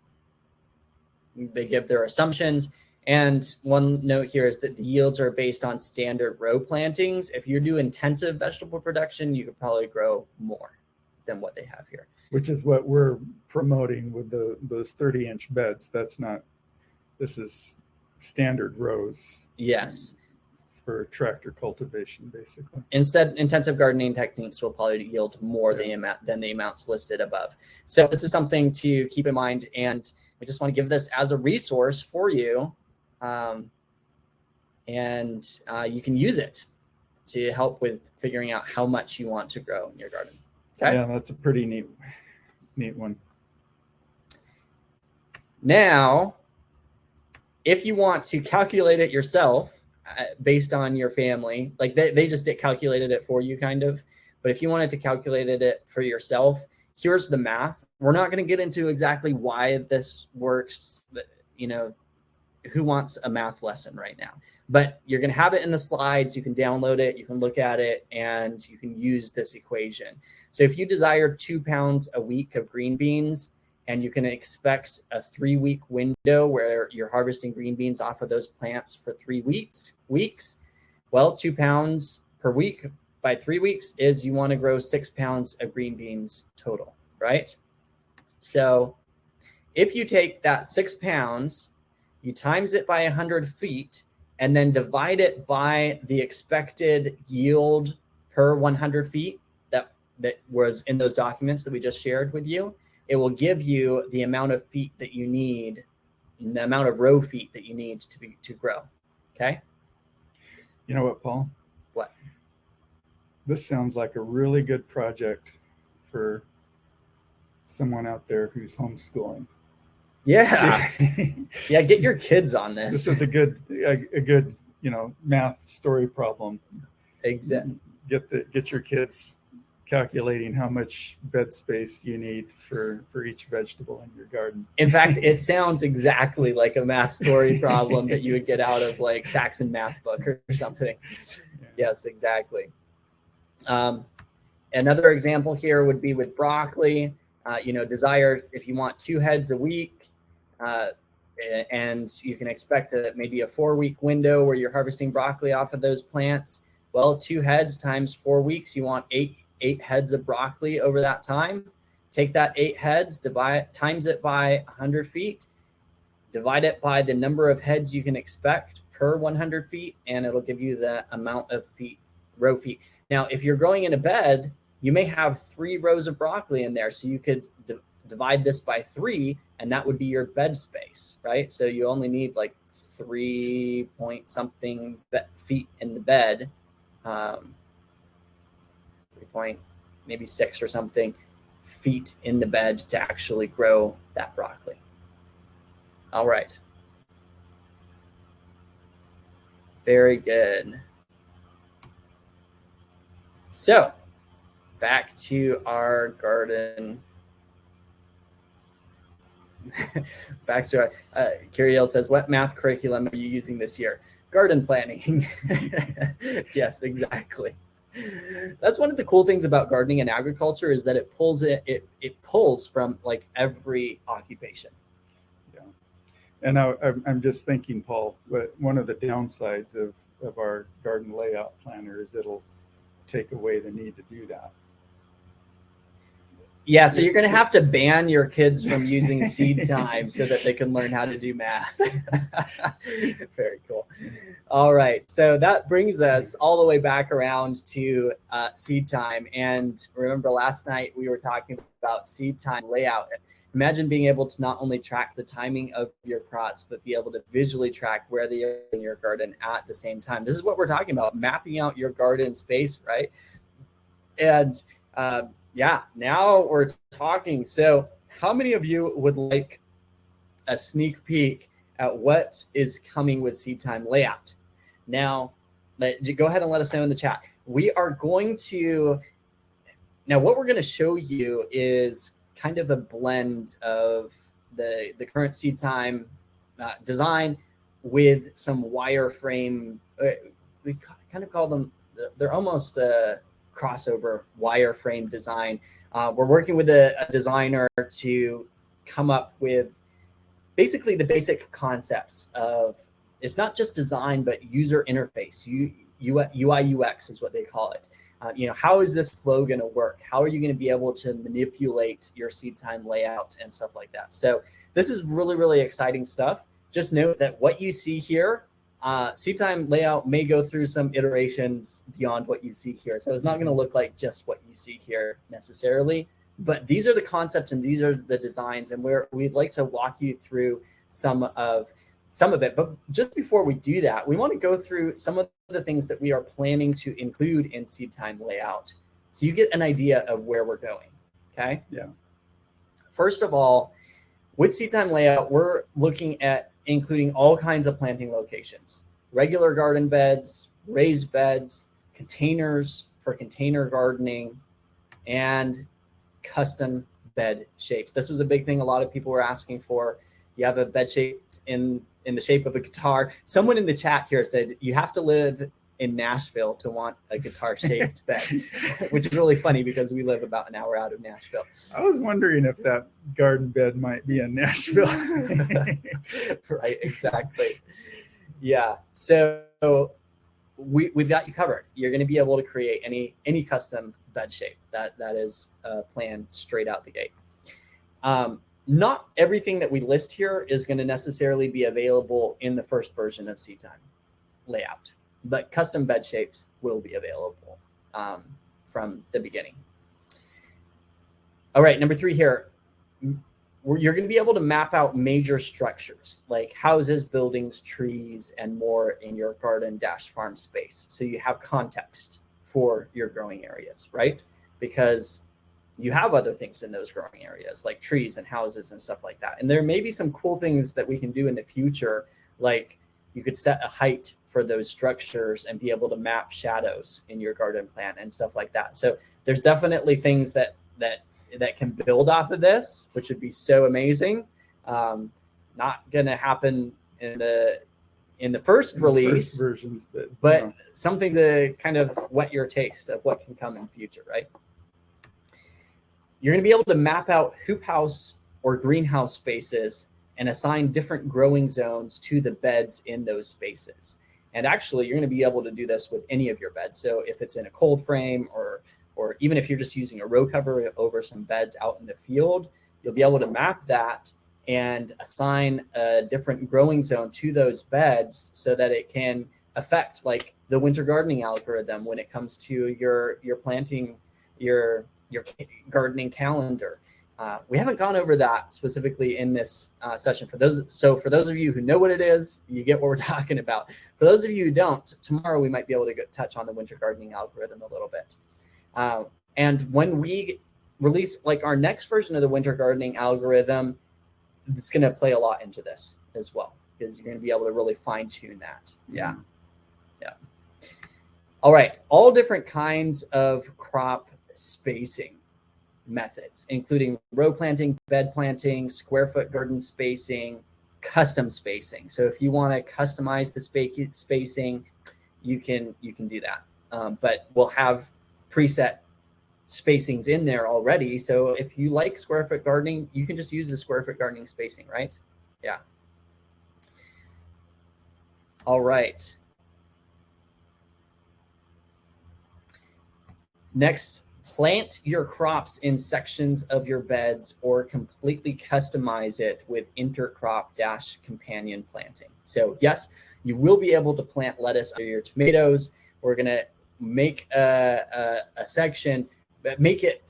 they give their assumptions. And one note here is that the yields are based on standard row plantings. If you do intensive vegetable production, you could probably grow more than what they have here. Which is what we're promoting with those 30-inch beds. This is standard rows. Yes. for tractor cultivation, basically. Instead, intensive gardening techniques will probably yield more than the amounts listed above. So this is something to keep in mind, and we just want to give this as a resource for you, and you can use it to help with figuring out how much you want to grow in your garden. Okay. Yeah, that's a pretty neat one. Now, if you want to calculate it yourself based on your family, like they just calculated it for you kind of, but if you wanted to calculate it for yourself, here's the math. We're not going to get into exactly why this works, you know, who wants a math lesson right now, but you're going to have it in the slides. You can download it, you can look at it, and you can use this equation. So if you desire 2 pounds a week of green beans, and you can expect a 3-week window where you're harvesting green beans off of those plants for 3 weeks. Well, 2 pounds per week by 3 weeks is you want to grow 6 pounds of green beans total, right? So if you take that 6 pounds, you times it by 100 feet, and then divide it by the expected yield per 100 feet that was in those documents that we just shared with you, it will give you the amount of feet that you need, the amount of row feet that you need to grow. Okay. You know what, Paul? What? This sounds like a really good project for someone out there who's homeschooling. Yeah. Yeah. Get your kids on this. This is a good, you know, math story problem. Exactly. Get your kids calculating how much bed space you need for each vegetable in your garden. In fact, it sounds exactly like a math story problem that you would get out of like Saxon math book or something. Yeah. Yes, exactly. Another example here would be with broccoli. You know, desire if you want 2 heads a week, and you can expect maybe a 4-week window where you're harvesting broccoli off of those plants. Well, 2 heads times 4 weeks, you want 8 heads of broccoli over that time. Take that 8 heads, times it by 100 feet, divide it by the number of heads you can expect per 100 feet, and it'll give you the amount of row feet. Now, if you're growing in a bed, you may have 3 rows of broccoli in there, so you could divide this by 3, and that would be your bed space, right? So you only need like 3 point something feet in the bed. 3.6 or something feet in the bed to actually grow that broccoli. All right. Very good. So back to our garden. Back to our, Kiriel says, what math curriculum are you using this year? Garden planning. Yes, exactly. That's one of the cool things about gardening and agriculture is that it pulls from like every occupation. Yeah. And I'm just thinking, Paul, one of the downsides of our garden layout planner is it'll take away the need to do that. Yeah, so you're going to have to ban your kids from using seed time so that they can learn how to do math. Very cool. All right, so that brings us all the way back around to seed time. And remember last night we were talking about seed time layout. Imagine being able to not only track the timing of your crops, but be able to visually track where they are in your garden at the same time. This is what we're talking about, mapping out your garden space, right? And yeah, now we're talking. So how many of you would like a sneak peek at what is coming with seed time layout? Now, go ahead and let us know in the chat. We are going to, now what we're going to show you is kind of a blend of the current seed time design with some wireframe. We kind of call them, they're almost crossover wireframe design. We're working with a designer to come up with basically the basic concepts of, it's not just design, but user interface. UI UX is what they call it. You know, how is this flow going to work? How are you going to be able to manipulate your seed time layout and stuff like that? So this is really, really exciting stuff. Just note that what you see here seed time layout may go through some iterations beyond what you see here. So it's not going to look like just what you see here necessarily, but these are the concepts and these are the designs, and we'd like to walk you through some of it. But just before we do that, we want to go through some of the things that we are planning to include in seed time layout, so you get an idea of where we're going. Okay. Yeah. First of all, with seed time layout, we're looking at including all kinds of planting locations: regular garden beds, raised beds, containers for container gardening, and custom bed shapes. This was a big thing a lot of people were asking for. You have a bed shaped in the shape of a guitar. Someone in the chat here said you have to live in Nashville to want a guitar shaped bed, which is really funny because we live about an hour out of Nashville. I was wondering if that garden bed might be in Nashville. Right, exactly. Yeah, so we've got you covered. You're going to be able to create any custom bed shape that is planned straight out the gate. Not everything that we list here is going to necessarily be available in the first version of seed time layout, but custom bed shapes will be available from the beginning. All right, number 3 here. You're going to be able to map out major structures like houses, buildings, trees, and more in your garden-farm space. So you have context for your growing areas, right? Because you have other things in those growing areas like trees and houses and stuff like that. And there may be some cool things that we can do in the future, like you could set a height for those structures and be able to map shadows in your garden plan and stuff like that. So there's definitely things that can build off of this, which would be so amazing. Not going to happen in the first release first versions, but you know, something to kind of whet your taste of what can come in the future, right? You're going to be able to map out hoop house or greenhouse spaces and assign different growing zones to the beds in those spaces. And actually, you're going to be able to do this with any of your beds. So if it's in a cold frame or even if you're just using a row cover over some beds out in the field, you'll be able to map that and assign a different growing zone to those beds so that it can affect like the winter gardening algorithm when it comes to your planting, your gardening calendar. We haven't gone over that specifically in this session. For those of you who know what it is, you get what we're talking about. For those of you who don't, tomorrow we might be able to touch on the winter gardening algorithm a little bit. And when we release like our next version of the winter gardening algorithm, it's going to play a lot into this as well, because you're going to be able to really fine tune that. Yeah. All right. All different kinds of crop spacing methods, including row planting, bed planting, square foot garden spacing, custom spacing. So if you want to customize the spacing, you can do that. But we'll have preset spacings in there already. So if you like square foot gardening, you can just use the square foot gardening spacing, right? Yeah. All right. Next, plant your crops in sections of your beds or completely customize it with intercrop-companion planting. So yes, you will be able to plant lettuce under your tomatoes. We're going to make a section, but make it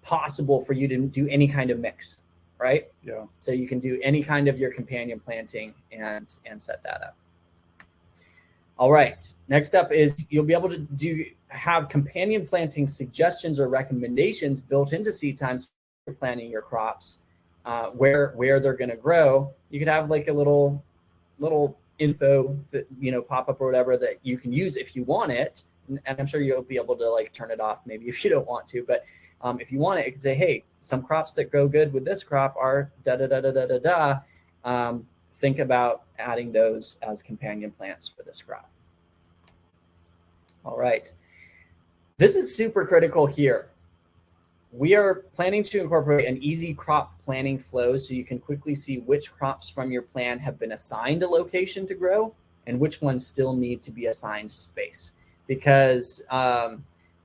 possible for you to do any kind of mix, right? Yeah. So you can do any kind of your companion planting and set that up. All right. Next up is you'll be able to have companion planting suggestions or recommendations built into seed times for planting your crops, where they're going to grow. You could have like a little info that, pop up or whatever that you can use if you want it. And I'm sure you'll be able to like turn it off maybe if you don't want to. But if you want it, you can say, hey, some crops that grow good with this crop are da da da da da da da. Think about adding those as companion plants for this crop. All right. This is super critical here. We are planning to incorporate an easy crop planning flow so you can quickly see which crops from your plan have been assigned a location to grow and which ones still need to be assigned space. Because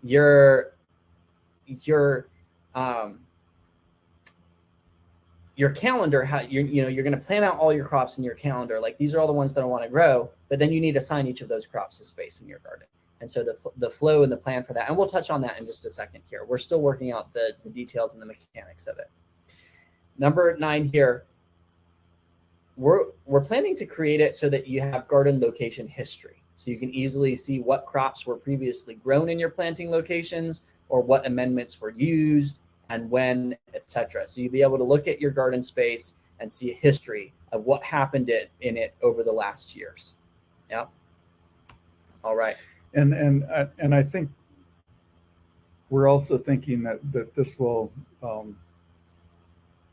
your your calendar, how you're going to plan out all your crops in your calendar. Like these are all the ones that I want to grow, but then you need to assign each of those crops a space in your garden. And so the flow and the plan for that, and we'll touch on that in just a second here. We're still working out the details and the mechanics of it. Number 9 here, we're planning to create it so that you have garden location history. So you can easily see what crops were previously grown in your planting locations or what amendments were used and when, etc. So you'll be able to look at your garden space and see a history of what happened in it over the last years. Yeah. All right. And I think we're also thinking that this will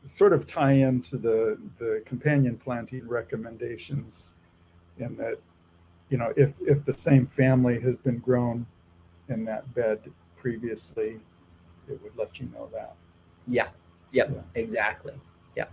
sort of tie into the companion planting recommendations, in that, you know, if the same family has been grown in that bed previously, it would let you know that. Yeah. Yep. Yeah. Exactly. Yeah.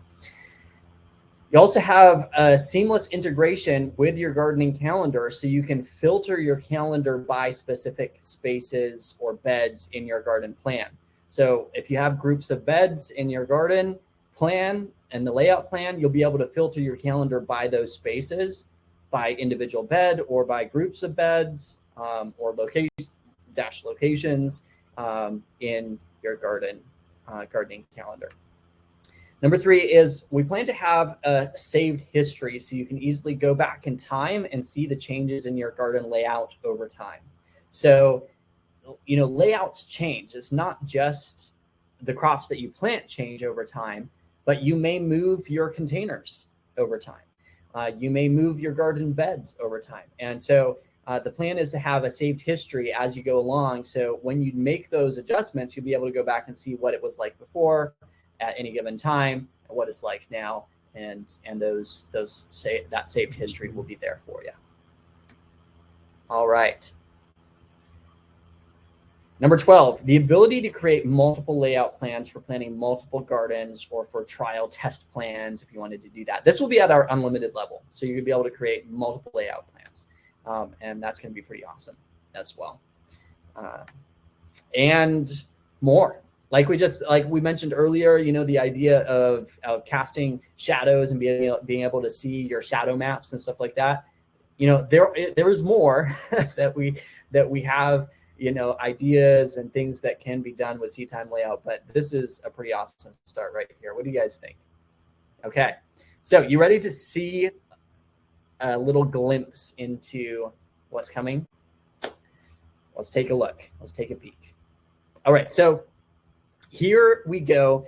You also have a seamless integration with your gardening calendar, so you can filter your calendar by specific spaces or beds in your garden plan. So if you have groups of beds in your garden plan and the layout plan, you'll be able to filter your calendar by those spaces, by individual bed or by groups of beds, or locations in your gardening calendar. Number 3 is we plan to have a saved history, so you can easily go back in time and see the changes in your garden layout over time. So, you know, layouts change. It's not just the crops that you plant change over time, but you may move your containers over time. You may move your garden beds over time. And so the plan is to have a saved history as you go along. So when you make those adjustments, you'll be able to go back and see what it was like before at any given time and what it's like now. And that saved history will be there for you. All right. Number 12, the ability to create multiple layout plans for planting multiple gardens or for trial test plans if you wanted to do that. This will be at our unlimited level. So you're going to be able to create multiple layout plans. And that's going to be pretty awesome as well. And more. Like we mentioned earlier, you know, the idea of casting shadows and being able to see your shadow maps and stuff like that. You know, there is more that we have, you know, ideas and things that can be done with Seedtime layout, but this is a pretty awesome start right here. What do you guys think? Okay, so you ready to see a little glimpse into what's coming? Let's take a look. Let's take a peek. All right, so here we go.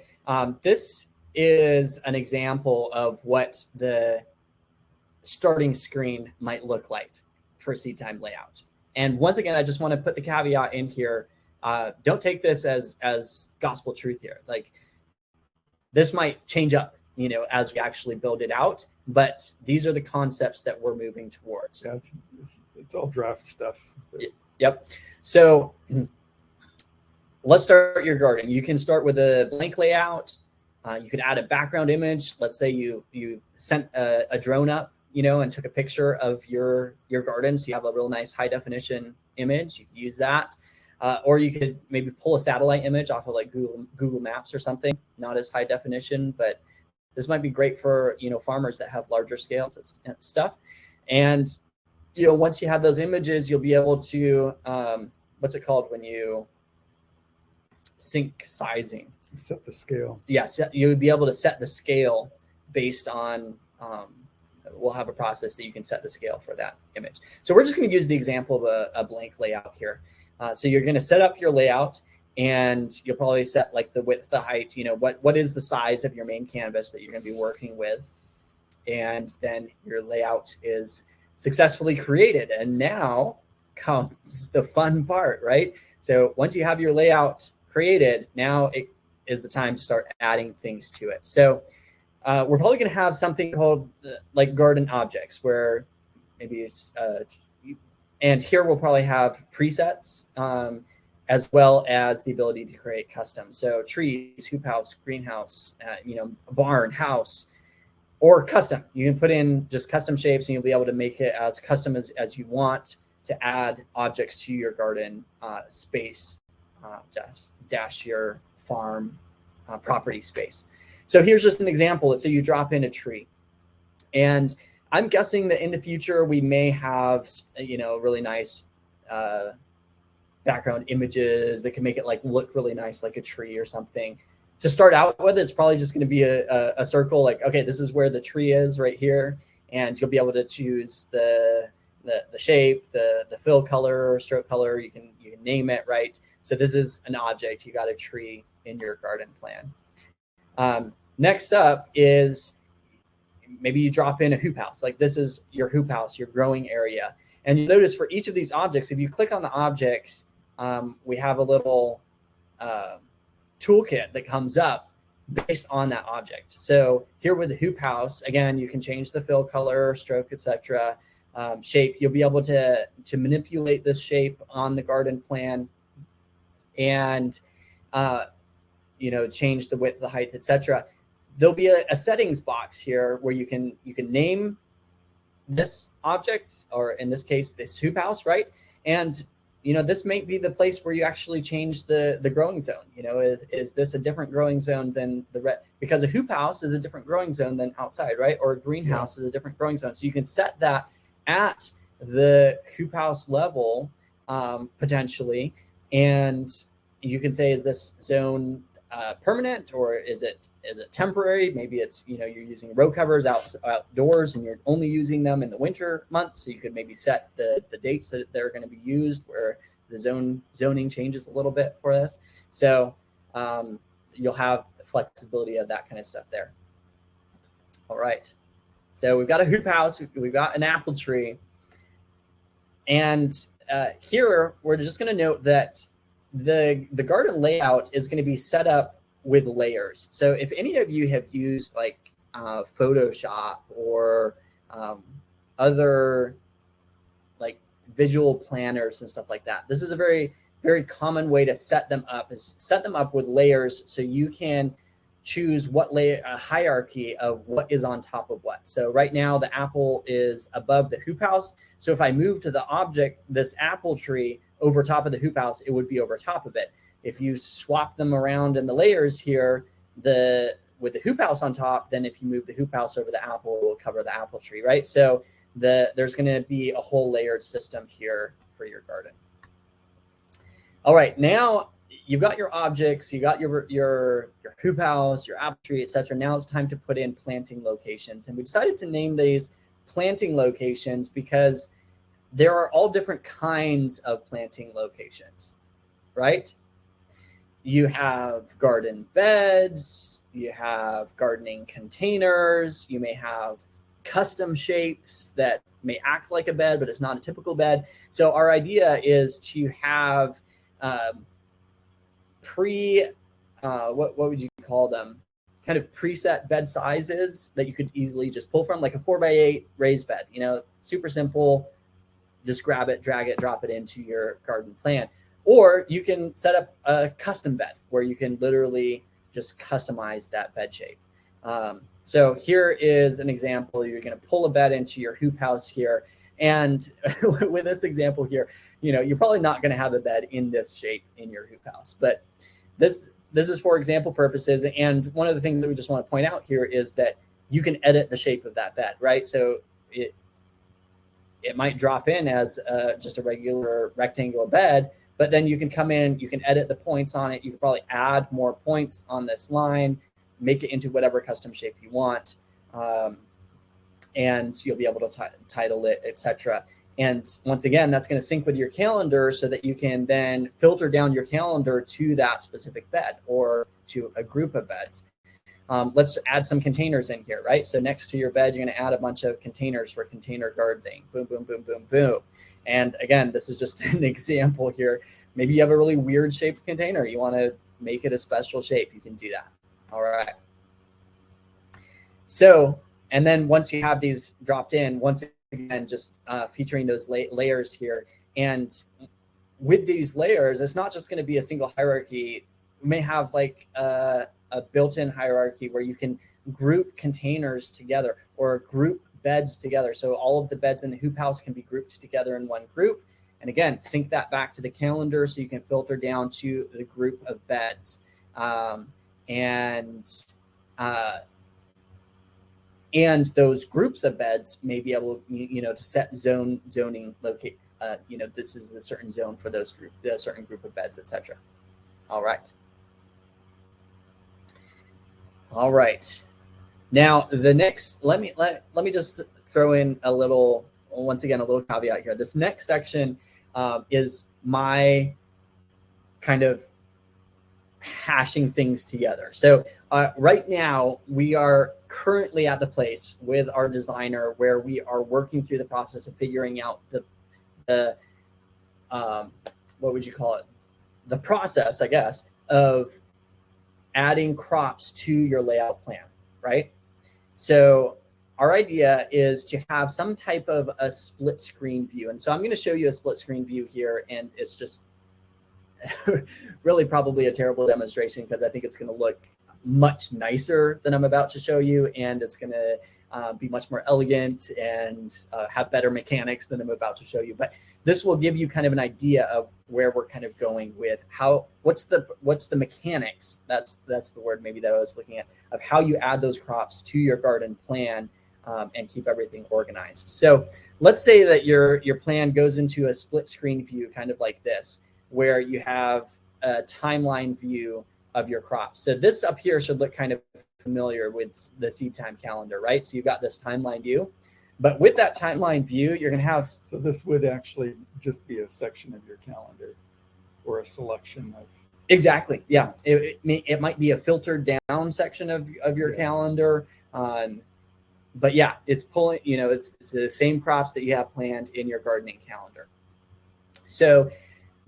This is an example of what the starting screen might look like for Seedtime layout. And once again, I just want to put the caveat in here. Don't take this as gospel truth here. Like, this might change up, you know, as we actually build it out. But these are the concepts that we're moving towards. Yeah, it's all draft stuff. Yep. So let's start your garden. You can start with a blank layout. You could add a background image. Let's say you sent a drone up, you know, and took a picture of your garden, so you have a real nice high definition image. You could use that, or you could maybe pull a satellite image off of like Google Maps or something. Not as high definition, but this might be great for, you know, farmers that have larger scales and stuff. And, you know, once you have those images, you'll be able to what's it called when you sync sizing? Set the scale. Yes, you'll be able to set the scale based on. We'll have a process that you can set the scale for that image. So we're just going to use the example of a blank layout here. So you're going to set up your layout, and you'll probably set like the width, the height, you know, what is the size of your main canvas that you're going to be working with. And then your layout is successfully created. And now comes the fun part, right? So once you have your layout created, now it is the time to start adding things to it. So we're probably going to have something called like garden objects, where maybe it's, and here we'll probably have presets, as well as the ability to create custom. So trees, hoop house, greenhouse, you know, barn, house, or custom. You can put in just custom shapes, and you'll be able to make it as custom as you want to add objects to your garden space, dash your farm property space. So here's just an example. Let's say you drop in a tree, and I'm guessing that in the future we may have, really nice background images that can make it like look really nice, like a tree or something. To start out with, it's probably just going to be a circle. Like, okay, this is where the tree is right here, and you'll be able to choose the shape, the fill color, stroke color. You can name it, right? So this is an object. You got a tree in your garden plan. Next up is maybe you drop in a hoop house. Like this is your hoop house, your growing area. And you notice for each of these objects, if you click on the objects, we have a little toolkit that comes up based on that object. So here with the hoop house, again, you can change the fill color, stroke, etc. Shape. You'll be able to manipulate this shape on the garden plan, and change the width, the height, etc. There'll be a settings box here where you can name this object, or in this case, this hoop house, right? And this may be the place where you actually change the growing zone. Is this a different growing zone than the red? Because a hoop house is a different growing zone than outside, right? Or a greenhouse is a different growing zone. So you can set that at the hoop house level potentially, and you can say, is this zone permanent, or is it temporary? Maybe it's you're using row covers outdoors and you're only using them in the winter months, so you could maybe set the dates that they're going to be used, where the zoning changes a little bit for this. So you'll have the flexibility of that kind of stuff there. All right, so we've got a hoop house, we've got an apple tree, and here we're just going to note that the garden layout is going to be set up with layers. So if any of you have used like Photoshop or other like visual planners and stuff like that, this is a very, very common way to set them up, is set them up with layers, so you can choose what layer, a hierarchy of what is on top of what. So right now the apple is above the hoop house. So if I move to the object, this apple tree, over top of the hoop house, it would be over top of it. If you swap them around in the layers here, with the hoop house on top, then if you move the hoop house over the apple, it will cover the apple tree, right? So there's going to be a whole layered system here for your garden. All right, now you've got your objects, you got your hoop house, your apple tree, etc. Now it's time to put in planting locations, and we decided to name these planting locations because there are all different kinds of planting locations, right? You have garden beds, you have gardening containers, you may have custom shapes that may act like a bed, but it's not a typical bed. So our idea is to have what would you call them? Kind of preset bed sizes that you could easily just pull from, like a 4x8 raised bed, super simple. Just grab it, drag it, drop it into your garden plan. Or you can set up a custom bed where you can literally just customize that bed shape. So here is an example. You're going to pull a bed into your hoop house here. And with this example here, you're probably not going to have a bed in this shape in your hoop house. But this is for example purposes. And one of the things that we just want to point out here is that you can edit the shape of that bed, right? So it might drop in as just a regular rectangular bed, but then you can come in, you can edit the points on it. You can probably add more points on this line, make it into whatever custom shape you want. And you'll be able to title it, etc. And once again, that's going to sync with your calendar so that you can then filter down your calendar to that specific bed or to a group of beds. Let's add some containers in here, right? So next to your bed, you're going to add a bunch of containers for container gardening. Boom, boom, boom, boom, boom. And again, this is just an example here. Maybe you have a really weird shaped container. You want to make it a special shape. You can do that. All right. So, and then once you have these dropped in, once again, just featuring those layers here. And with these layers, it's not just going to be a single hierarchy. We may have like a built-in hierarchy where you can group containers together or group beds together. So all of the beds in the hoop house can be grouped together in one group. And again, sync that back to the calendar so you can filter down to the group of beds. And And those groups of beds may be able, to set zoning locate. This is a certain zone for those a certain group of beds, etc. All right. All right. Now the next, let me just throw in a little caveat here. This next section is my kind of hashing things together. So right now we are currently at the place with our designer where we are working through the process of figuring out the what would you call it? The process, I guess, of adding crops to your layout plan, right? So our idea is to have some type of a split screen view. And so I'm going to show you a split screen view here, and it's just really probably a terrible demonstration because I think it's going to look much nicer than I'm about to show you, and it's going to be much more elegant and have better mechanics than I'm about to show you. But this will give you kind of an idea of where we're kind of going with what's the mechanics, that's the word maybe that I was looking at, of how you add those crops to your garden plan and keep everything organized. So let's say that your plan goes into a split screen view, kind of like this, where you have a timeline view of your crops. So this up here should look kind of familiar with the seed time calendar, right? So you've got this timeline view, but with that timeline view, you're going to have. So this would actually just be a section of your calendar or a selection of. Exactly. Yeah. It might be a filtered down section of your calendar. But yeah, it's pulling, it's the same crops that you have planned in your gardening calendar. So,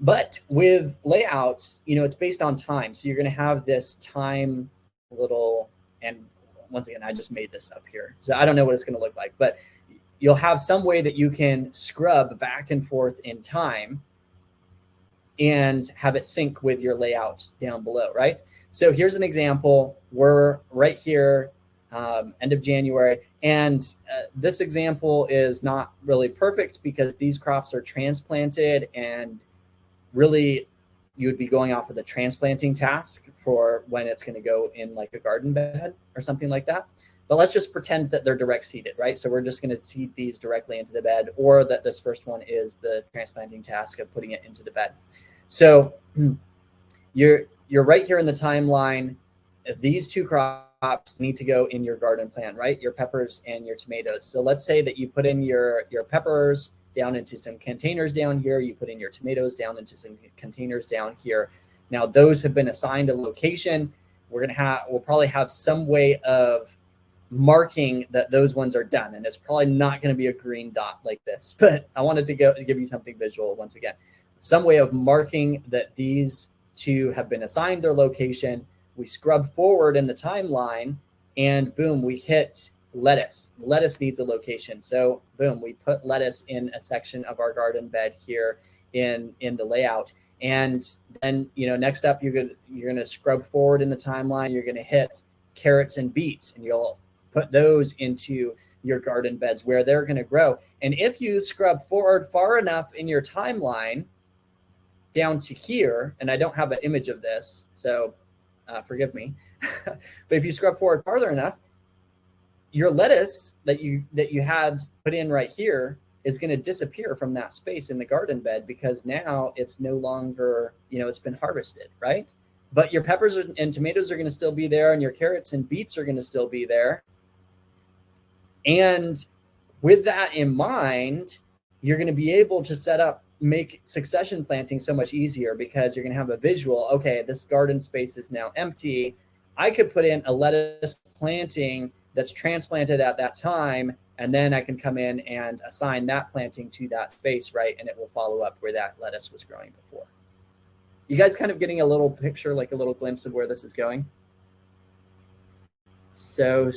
but with layouts, it's based on time. So you're going to have this time little, and once again, I just made this up here. So I don't know what it's going to look like, but you'll have some way that you can scrub back and forth in time and have it sync with your layout down below, right? So here's an example. We're right here, end of January. And this example is not really perfect because these crops are transplanted, and really you would be going off of the transplanting task for when it's going to go in like a garden bed or something like that. But let's just pretend that they're direct seeded, right? So we're just going to seed these directly into the bed, or that this first one is the transplanting task of putting it into the bed. So you're right here in the timeline. These two crops need to go in your garden plan, right? Your peppers and your tomatoes. So let's say that you put in your peppers down into some containers down here. You put in your tomatoes down into some containers down here. Now those have been assigned a location. We'll probably have some way of marking that those ones are done. And it's probably not going to be a green dot like this, but I wanted to give you something visual once again. Some way of marking that these two have been assigned their location. We scrub forward in the timeline, and boom, we hit lettuce. Lettuce needs a location. So boom, we put lettuce in a section of our garden bed here in the layout. And then, next up, you're going to scrub forward in the timeline. You're going to hit carrots and beets, and you'll put those into your garden beds where they're going to grow. And if you scrub forward far enough in your timeline down to here, and I don't have an image of this, so forgive me, but if you scrub forward farther enough, your lettuce that you had put in right here is going to disappear from that space in the garden bed, because now it's no longer, it's been harvested, right? But your peppers and tomatoes are going to still be there, and your carrots and beets are going to still be there. And with that in mind, you're going to be able to make succession planting so much easier, because you're going to have a visual. Okay, this garden space is now empty. I could put in a lettuce planting that's transplanted at that time, and then I can come in and assign that planting to that space, right? And it will follow up where that lettuce was growing before. You guys kind of getting a little picture, like a little glimpse of where this is going? So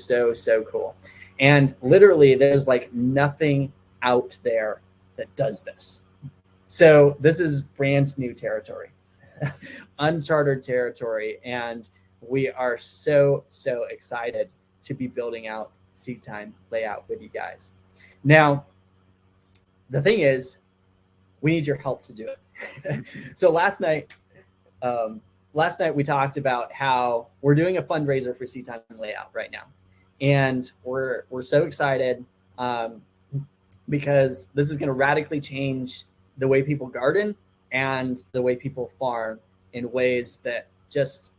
cool. And literally there's like nothing out there that does this. So this is brand new territory, uncharted territory. And we are so excited to be building out Seed Time layout with you guys. Now, the thing is, we need your help to do it. So last night, last night we talked about how we're doing a fundraiser for Seed Time Layout right now. And we're so excited because this is going to radically change the way people garden and the way people farm in ways that just,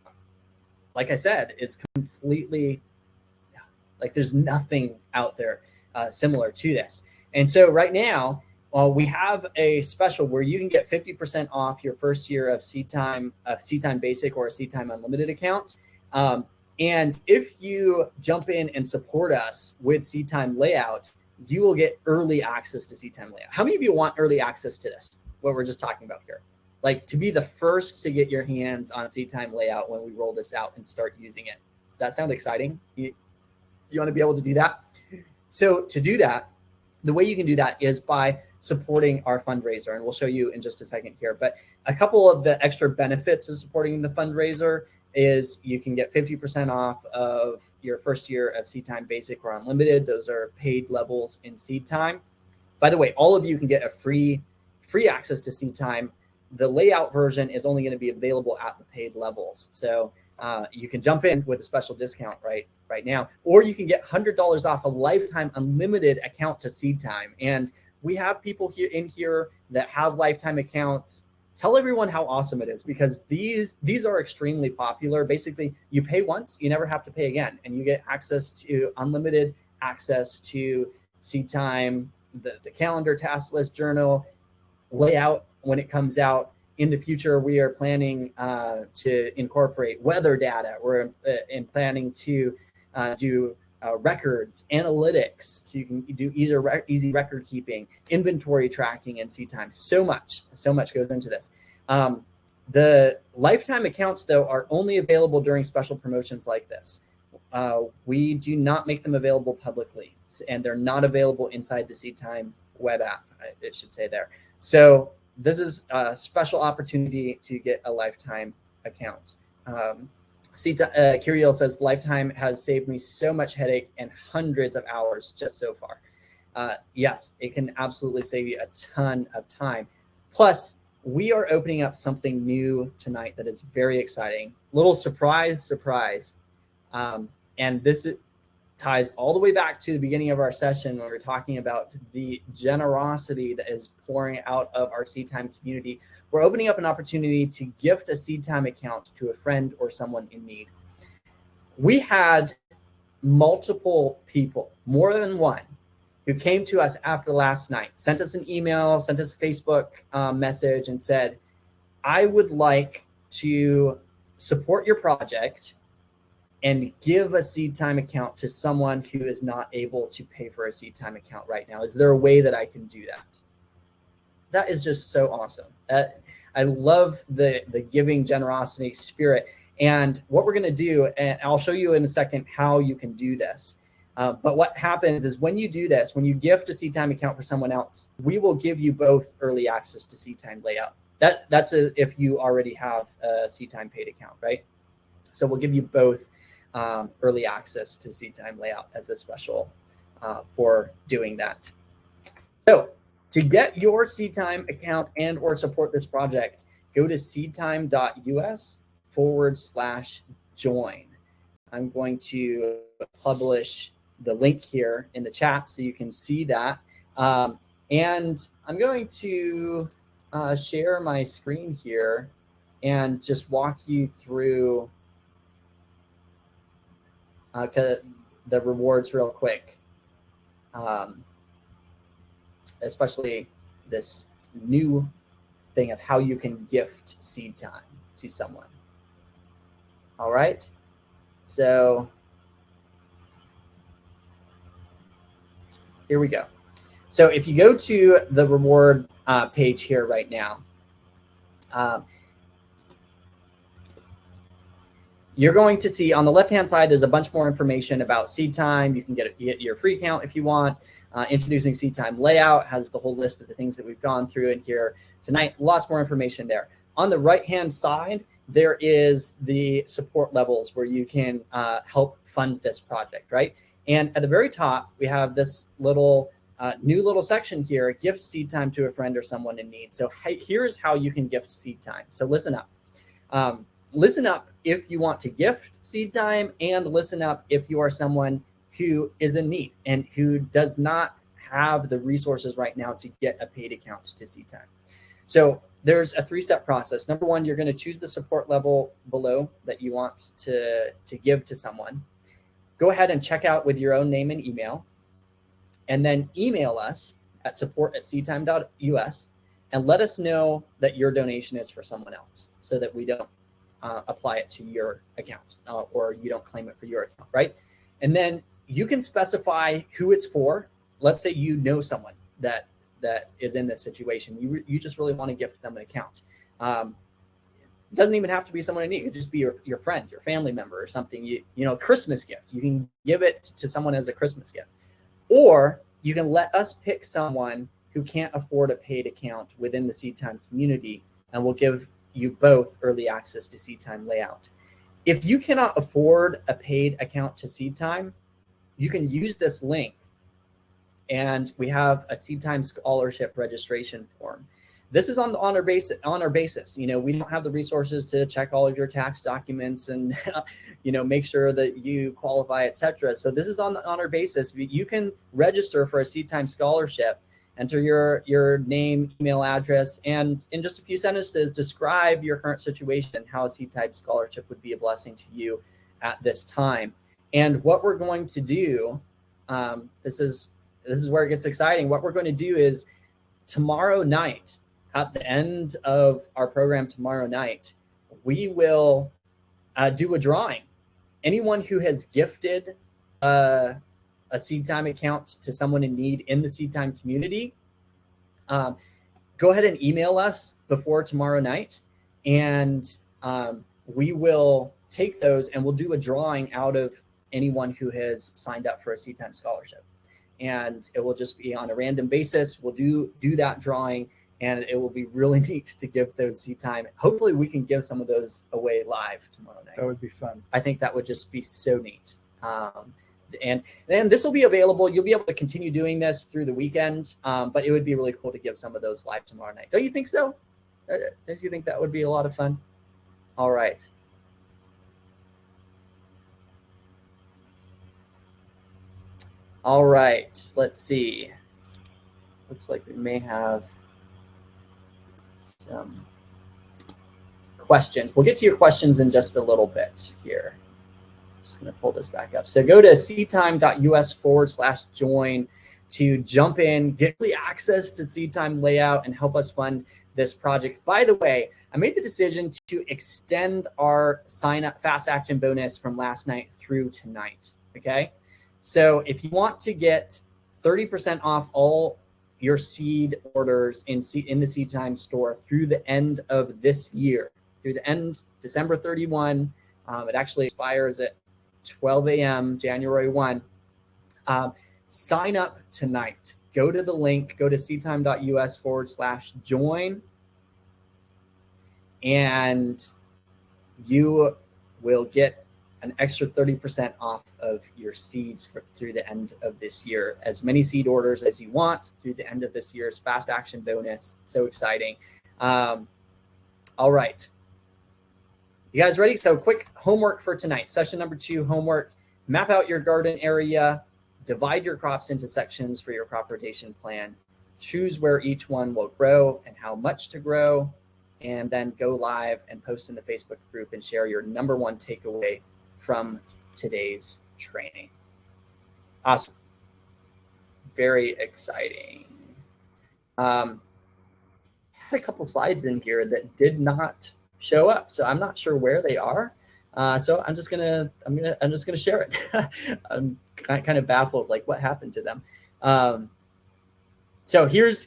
like I said, is completely like there's nothing out there similar to this. And so right now, we have a special where you can get 50% off your first year of Seed Time Basic or a Seed Time Unlimited account. And if you jump in and support us with Seed Time Layout, you will get early access to Seed Time Layout. How many of you want early access to this? What we're just talking about here, like to be the first to get your hands on Seed Time Layout when we roll this out and start using it. Does that sound exciting? You want to be able to do that? So to do that, the way you can do that is by supporting our fundraiser, and we'll show you in just a second here. But a couple of the extra benefits of supporting the fundraiser is you can get 50% off of your first year of Seed Time Basic or Unlimited. Those are paid levels in Seed Time. By the way, all of you can get a free access to Seed Time. The layout version is only going to be available at the paid levels. So you can jump in with a special discount right now, or you can get $100 off a lifetime unlimited account to Seed Time. And we have people here that have lifetime accounts. Tell everyone how awesome it is, because these are extremely popular. Basically, you pay once, you never have to pay again, and you get access to unlimited access to Seed Time, the calendar, task list, journal, layout when it comes out. In the future, we are planning to incorporate weather data. We're planning to do records, analytics, so you can do easy record keeping, inventory tracking in Seed Time. So much goes into this. The lifetime accounts, though, are only available during special promotions like this. We do not make them available publicly, and they're not available inside the Seed Time web app, it should say there. So this is a special opportunity to get a lifetime account. Kiriel says, lifetime has saved me so much headache and hundreds of hours just so far. Yes, it can absolutely save you a ton of time. Plus, we are opening up something new tonight that is very exciting. Little surprise. And this ties all the way back to the beginning of our session when we were talking about the generosity that is pouring out of our Seed Time community. We're opening up an opportunity to gift a Seed Time account to a friend or someone in need. We had multiple people, more than one, who came to us after last night, sent us an email, sent us a Facebook message and said, I would like to support your project and give a Seed Time account to someone who is not able to pay for a Seed Time account right now. Is there a way that I can do that? That is just so awesome. I love the giving generosity spirit. And what we're going to do, and I'll show you in a second how you can do this. But what happens is when you do this, when you gift a Seed Time account for someone else, we will give you both early access to Seed Time Layout. That's if you already have a Seed Time paid account, right? So we'll give you both early access to Seed Time Layout as a special for doing that. So to get your Seed Time account and or support this project, go to seedtime.us/join. I'm going to publish the link here in the chat so you can see that. And I'm going to share my screen here and just walk you through the rewards real quick, especially this new thing of how you can gift Seed Time to someone. All right, so here we go. So if you go to the reward page here right now, you're going to see on the left-hand side, there's a bunch more information about Seed Time. You can get your free account if you want. Introducing Seed Time Layout has the whole list of the things that we've gone through in here tonight. Lots more information there. On the right-hand side, there is the support levels where you can help fund this project, right? And at the very top, we have this little new little section here, gift Seed Time to a friend or someone in need. So here's how you can gift Seed Time. So listen up. listen up if you want to gift seed time, and listen up if you are someone who is in need and who does not have the resources right now to get a paid account to seed time. So there's a 3-step process. Number one, you're going to choose the support level below that you want to give to someone. Go ahead and check out with your own name and email, and then email us at support@seedtime.us and let us know that your donation is for someone else, so that we don't apply it to your account or you don't claim it for your account, right? And then you can specify who it's for. Let's say you know someone that is in this situation. You just really want to gift them an account. It doesn't even have to be someone in need. It could just be your friend, your family member, or something. You know, Christmas gift. You can give it to someone as a Christmas gift, or you can let us pick someone who can't afford a paid account within the Seed Time community, and we'll give you both early access to Seed Time layout. If you cannot afford a paid account to Seed Time, you can use this link, and we have a Seed Time scholarship registration form. This is on the honor basis. You know, we don't have the resources to check all of your tax documents and make sure that you qualify, etc. So this is on the honor basis. You can register for a Seed Time scholarship, enter your name, email address, and in just a few sentences, describe your current situation, how a Seed Time scholarship would be a blessing to you at this time. And what we're going to do, this is where it gets exciting. What we're going to do is tomorrow night, at the end of our program tomorrow night, we will do a drawing. Anyone who has gifted a Seed Time account to someone in need in the Seed Time community, go ahead and email us before tomorrow night, and we will take those and we'll do a drawing out of anyone who has signed up for a Seed Time scholarship. And it will just be on a random basis. We'll do that drawing, and it will be really neat to give those Seed Time. Hopefully we can give some of those away live tomorrow night. That would be fun. I think that would just be so neat. And then this will be available. You'll be able to continue doing this through the weekend, but it would be really cool to give some of those live tomorrow night. Don't you think so? Don't you think that would be a lot of fun? All right. All right, let's see. Looks like we may have some questions. We'll get to your questions in just a little bit here. Just going to pull this back up. So go to seedtime.us/join to jump in, get early access to Seed Time layout, and help us fund this project. By the way, I made the decision to extend our sign up fast action bonus from last night through tonight. Okay. So if you want to get 30% off all your seed orders in the Seed Time store through the end of this year, through the end, December 31, it actually expires at 12 a.m., January 1. Sign up tonight. Go to the link, go to seedtime.us/join, and you will get an extra 30% off of your seeds through the end of this year. As many seed orders as you want through the end of this year's fast action bonus. So exciting. All right. You guys ready? So quick homework for tonight. Session number 2, homework. Map out your garden area. Divide your crops into sections for your crop rotation plan. Choose where each one will grow and how much to grow. And then go live and post in the Facebook group and share your number 1 takeaway from today's training. Awesome. Very exciting. Had a couple slides in here that did not show up, so I'm not sure where they are. So I'm just gonna share it. I'm kind of baffled, like what happened to them. So here's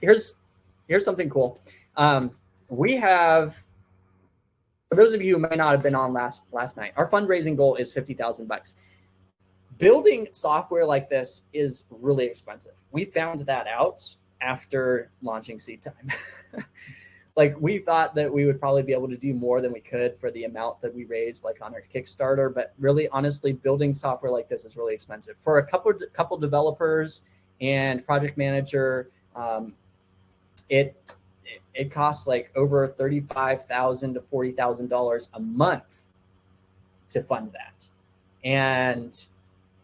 something cool. We have, for those of you who may not have been on last night, our fundraising goal is $50,000. Building software like this is really expensive. We found that out after launching Seed Time. Like, we thought that we would probably be able to do more than we could for the amount that we raised, like on our Kickstarter. But really, honestly, building software like this is really expensive. For a couple it it costs like over $35,000 to $40,000 a month to fund that. And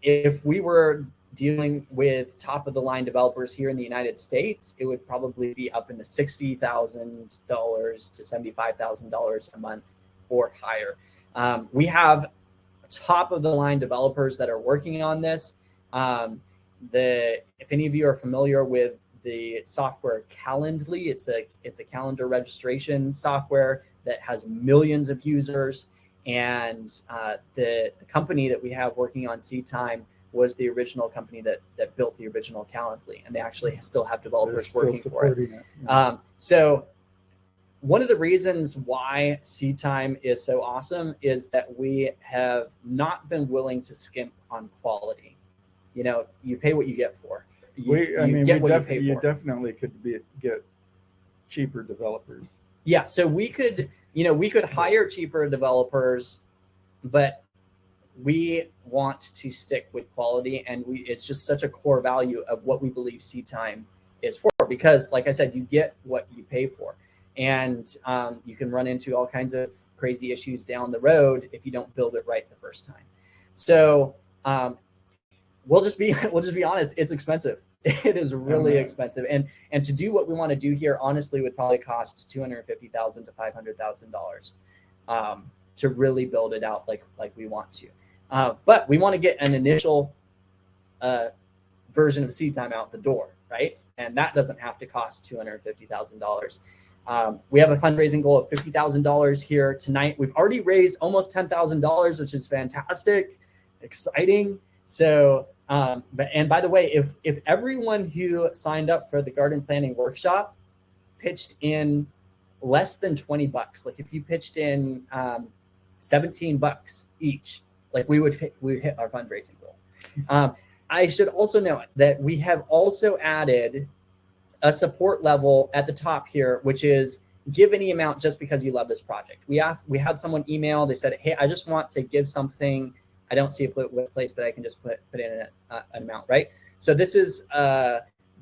if we were dealing with top of the line developers here in the United States, it would probably be up in the $60,000 to $75,000 a month or higher. We have top of the line developers that are working on this. If any of you are familiar with the software Calendly, it's a calendar registration software that has millions of users. And the company that we have working on SeedTime was the original company that built the original Calendly, and they actually still have developers working for it. Yeah. So one of the reasons why SeedTime is so awesome is that we have not been willing to skimp on quality. You know, you pay what you get for. You definitely could get cheaper developers. Yeah, so we could hire cheaper developers, but we want to stick with quality, and it's just such a core value of what we believe SeedTime is for, because like I said, you get what you pay for, and you can run into all kinds of crazy issues down the road if you don't build it right the first time. So we'll just be honest, it's expensive. It is really expensive, and to do what we want to do here, honestly, would probably cost $250,000 to $500,000 to really build it out like we want to. But we want to get an initial version of SeedTime out the door, right? And that doesn't have to cost $250,000. We have a fundraising goal of $50,000 here tonight. We've already raised almost $10,000, which is fantastic, exciting. So, and by the way, if everyone who signed up for the garden planning workshop pitched in less than $20, like if you pitched in $17 each, like we would hit our fundraising goal. I should also note that we have also added a support level at the top here, which is give any amount just because you love this project. We had someone email, they said, hey, I just want to give something. I don't see a place that I can just put in an amount, right? So this is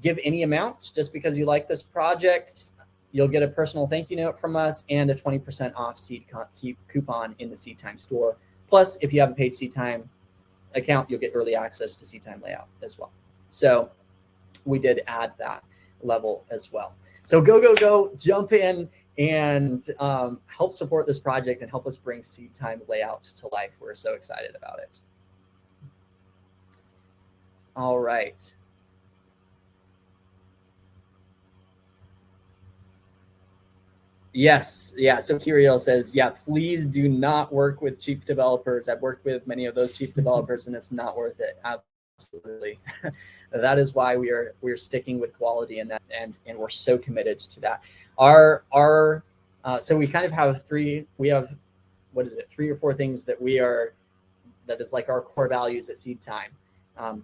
give any amount just because you like this project. You'll get a personal thank you note from us and a 20% off seed coupon in the SeedTime store. Plus, if you have a paid SeedTime account, you'll get early access to SeedTime layout as well. So we did add that level as well. So go, jump in and help support this project and help us bring SeedTime layout to life. We're so excited about it. All right. Yes. Yeah. So Kiriel says, yeah, please do not work with cheap developers. I've worked with many of those cheap developers and it's not worth it. Absolutely. That is why we're sticking with quality and we're so committed to that. So we kind of have three or four things that that is like our core values at SeedTime.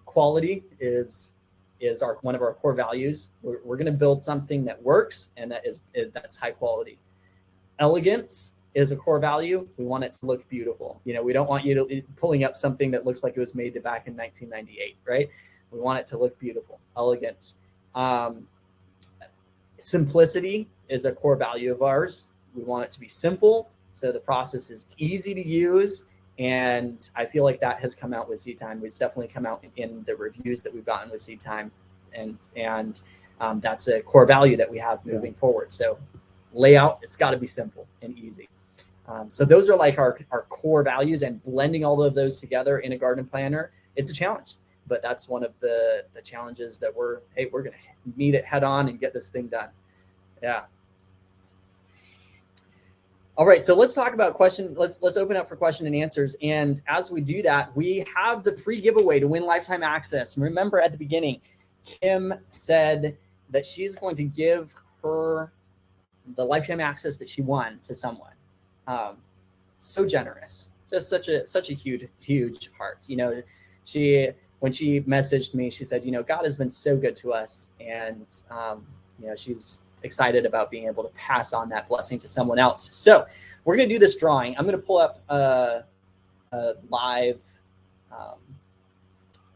Quality is one of our core values. We're going to build something that works and that's high quality. Elegance is a core value. We want it to look beautiful. You know, we don't want you pulling up something that looks like it was made back in 1998, right? We want it to look beautiful. Elegance. Simplicity is a core value of ours. We want it to be simple, so the process is easy to use. And I feel like that has come out with SeedTime. It's definitely come out in the reviews that we've gotten with SeedTime, and that's a core value that we have moving forward. So layout, it's got to be simple and easy. So those are like our core values, and blending all of those together in a garden planner, it's a challenge. But that's one of the challenges that we're going to meet it head on and get this thing done. Yeah. All right, so let's talk about let's open up for question and answers. And as we do that, we have the free giveaway to win lifetime access. Remember at the beginning, Kim said that she's going to give the lifetime access that she won to someone. So generous, just such a huge heart. You know, when she messaged me, she said, you know, God has been so good to us, and you know, she's excited about being able to pass on that blessing to someone else. So we're going to do this drawing. I'm going to pull up a live,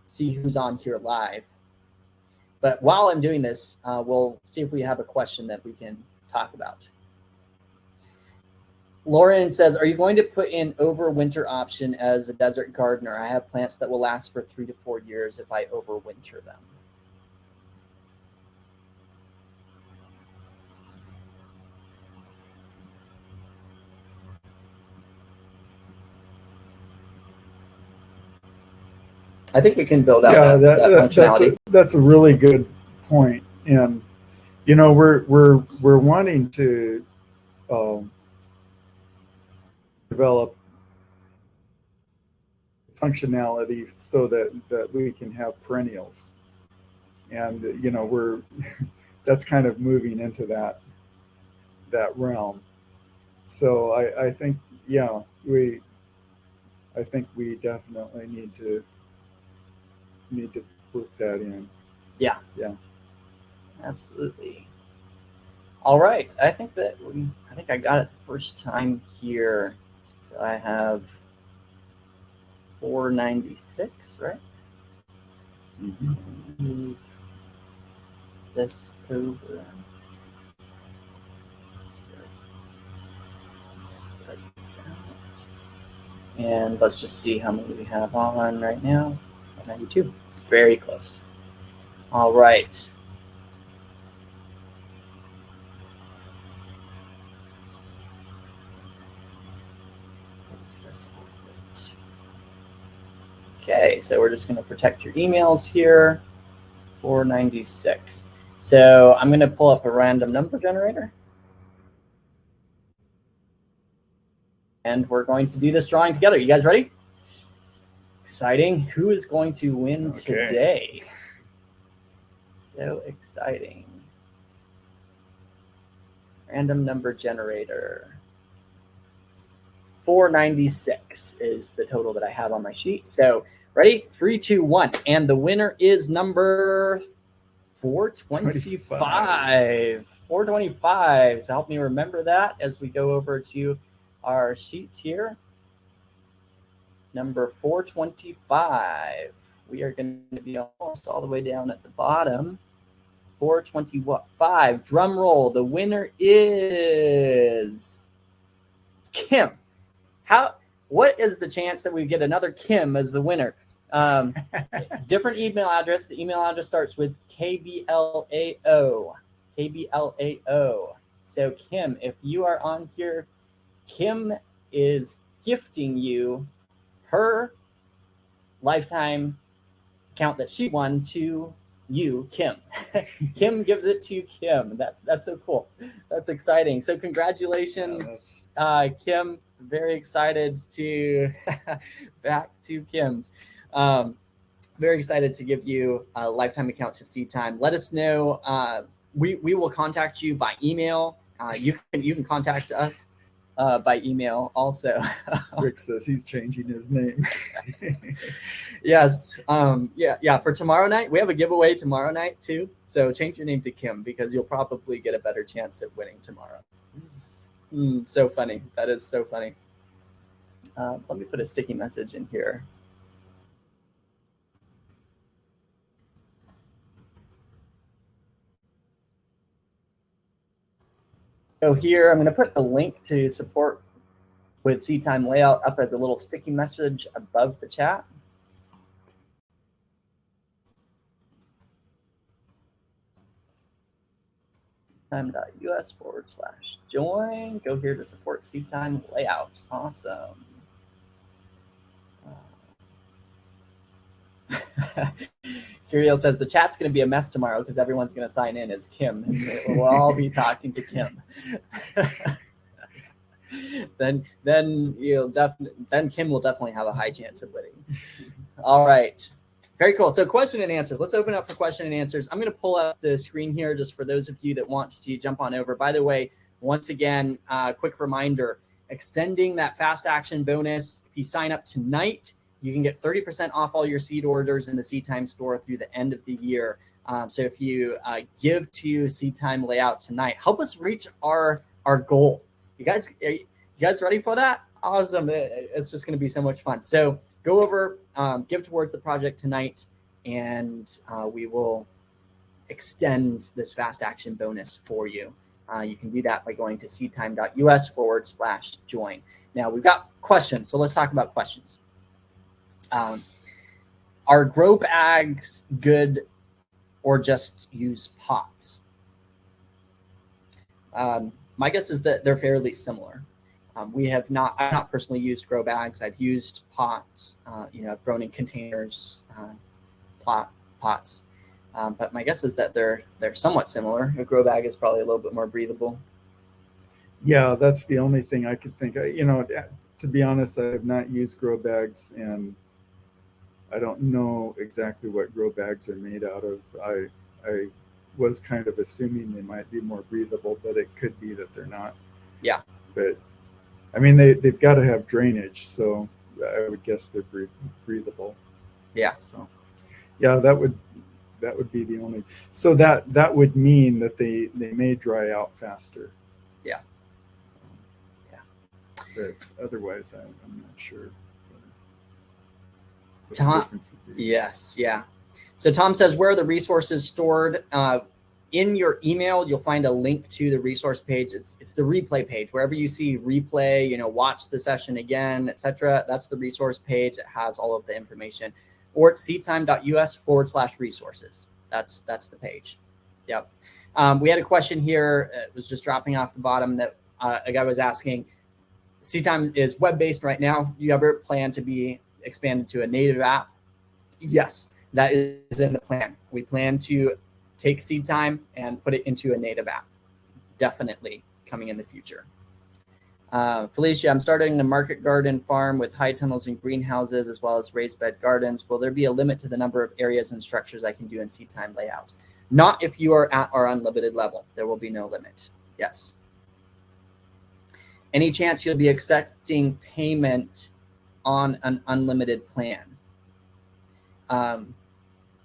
see who's on here live. But while I'm doing this, we'll see if we have a question that we can talk about. Lauren says, are you going to put in overwinter option as a desert gardener? I have plants that will last for 3 to 4 years if I overwinter them. I think we can build out that functionality. That's a really good point. And, you know, we're wanting to develop functionality so that we can have perennials. And, you know, that's kind of moving into that realm. So I think, yeah, I think we definitely need to put that in. Yeah. Yeah. Absolutely. All right. I think I got it the first time here. So I have 496, right? Mm-hmm. Move this over. Spread this out. And let's just see how many we have on right now. 92. Very close. All right. Okay, so we're just going to protect your emails here. 496. So I'm going to pull up a random number generator. And we're going to do this drawing together. You guys ready? Exciting. Who is going to win today? So exciting. Random number generator. 496 is the total that I have on my sheet. So ready? 3, 2, 1. And the winner is number 425. 425. So help me remember that as we go over to our sheets here. Number 425. We are going to be almost all the way down at the bottom. 425. Drum roll. The winner is Kim. What is the chance that we get another Kim as the winner? Different email address. The email address starts with KBLAO. KBLAO. So Kim, if you are on here, Kim is gifting you her lifetime account that she won to you, Kim. Kim gives it to Kim. That's so cool. That's exciting. So congratulations, Kim. Very excited to back to Kim's. Very excited to give you a lifetime account to Seedtime. Let us know. We will contact you by email. You can contact us by email also. Rick says he's changing his name. Yes. Yeah. For tomorrow night, we have a giveaway tomorrow night too. So change your name to Kim because you'll probably get a better chance at winning tomorrow. So funny. That is so funny. Let me put a sticky message in here. So here, I'm going to put the link to support with Seedtime Layout up as a little sticky message above the chat. Seedtime.us/join. Go here to support Seedtime Layout. Awesome. Curiel says the chat's going to be a mess tomorrow because everyone's going to sign in as Kim. And we'll all be talking to Kim. Then Kim will definitely have a high chance of winning. All right. Very cool. So question and answers. Let's open up for question and answers. I'm going to pull up the screen here just for those of you that want to jump on over. By the way, once again, quick reminder, extending that fast action bonus. If you sign up tonight, you can get 30% off all your seed orders in the Seedtime store through the end of the year. So if you give to Seedtime Layout tonight, help us reach our goal. You guys ready for that? Awesome. It's just going to be so much fun. So go over, give towards the project tonight, and we will extend this fast action bonus for you. You can do that by going to seedtime.us/join. Now we've got questions, so let's talk about questions. Are grow bags good, or just use pots? My guess is that they're fairly similar. I've not personally used grow bags. I've used pots. I've grown in containers, pots. But my guess is that they're somewhat similar. A grow bag is probably a little bit more breathable. Yeah, that's the only thing I could think of. To be honest, I have not used grow bags, and I don't know exactly what grow bags are made out of. I was kind of assuming they might be more breathable, but it could be that they're not. Yeah. But I mean, they've got to have drainage, so I would guess they're breathable. Yeah. So, yeah, that would be the only. So that would mean that they may dry out faster. Yeah. Yeah. But otherwise, I'm not sure. Tom, yes, yeah. So Tom says, where are the resources stored? In your email, you'll find a link to the resource page. It's the replay page. Wherever you see replay, watch the session again, etc. That's the resource page. It has all of the information. Or it's seedtime.us/resources. That's the page. Yep. We had a question here. It was just dropping off the bottom that a guy was asking. Seedtime is web-based right now. Do you ever plan to be expanded to a native app? Yes, that is in the plan. We plan to take Seedtime and put it into a native app. Definitely coming in the future. Felicia, I'm starting a market garden farm with high tunnels and greenhouses as well as raised bed gardens. Will there be a limit to the number of areas and structures I can do in Seedtime layout? Not if you are at our unlimited level. There will be no limit. Yes. Any chance you'll be accepting payment on an unlimited plan?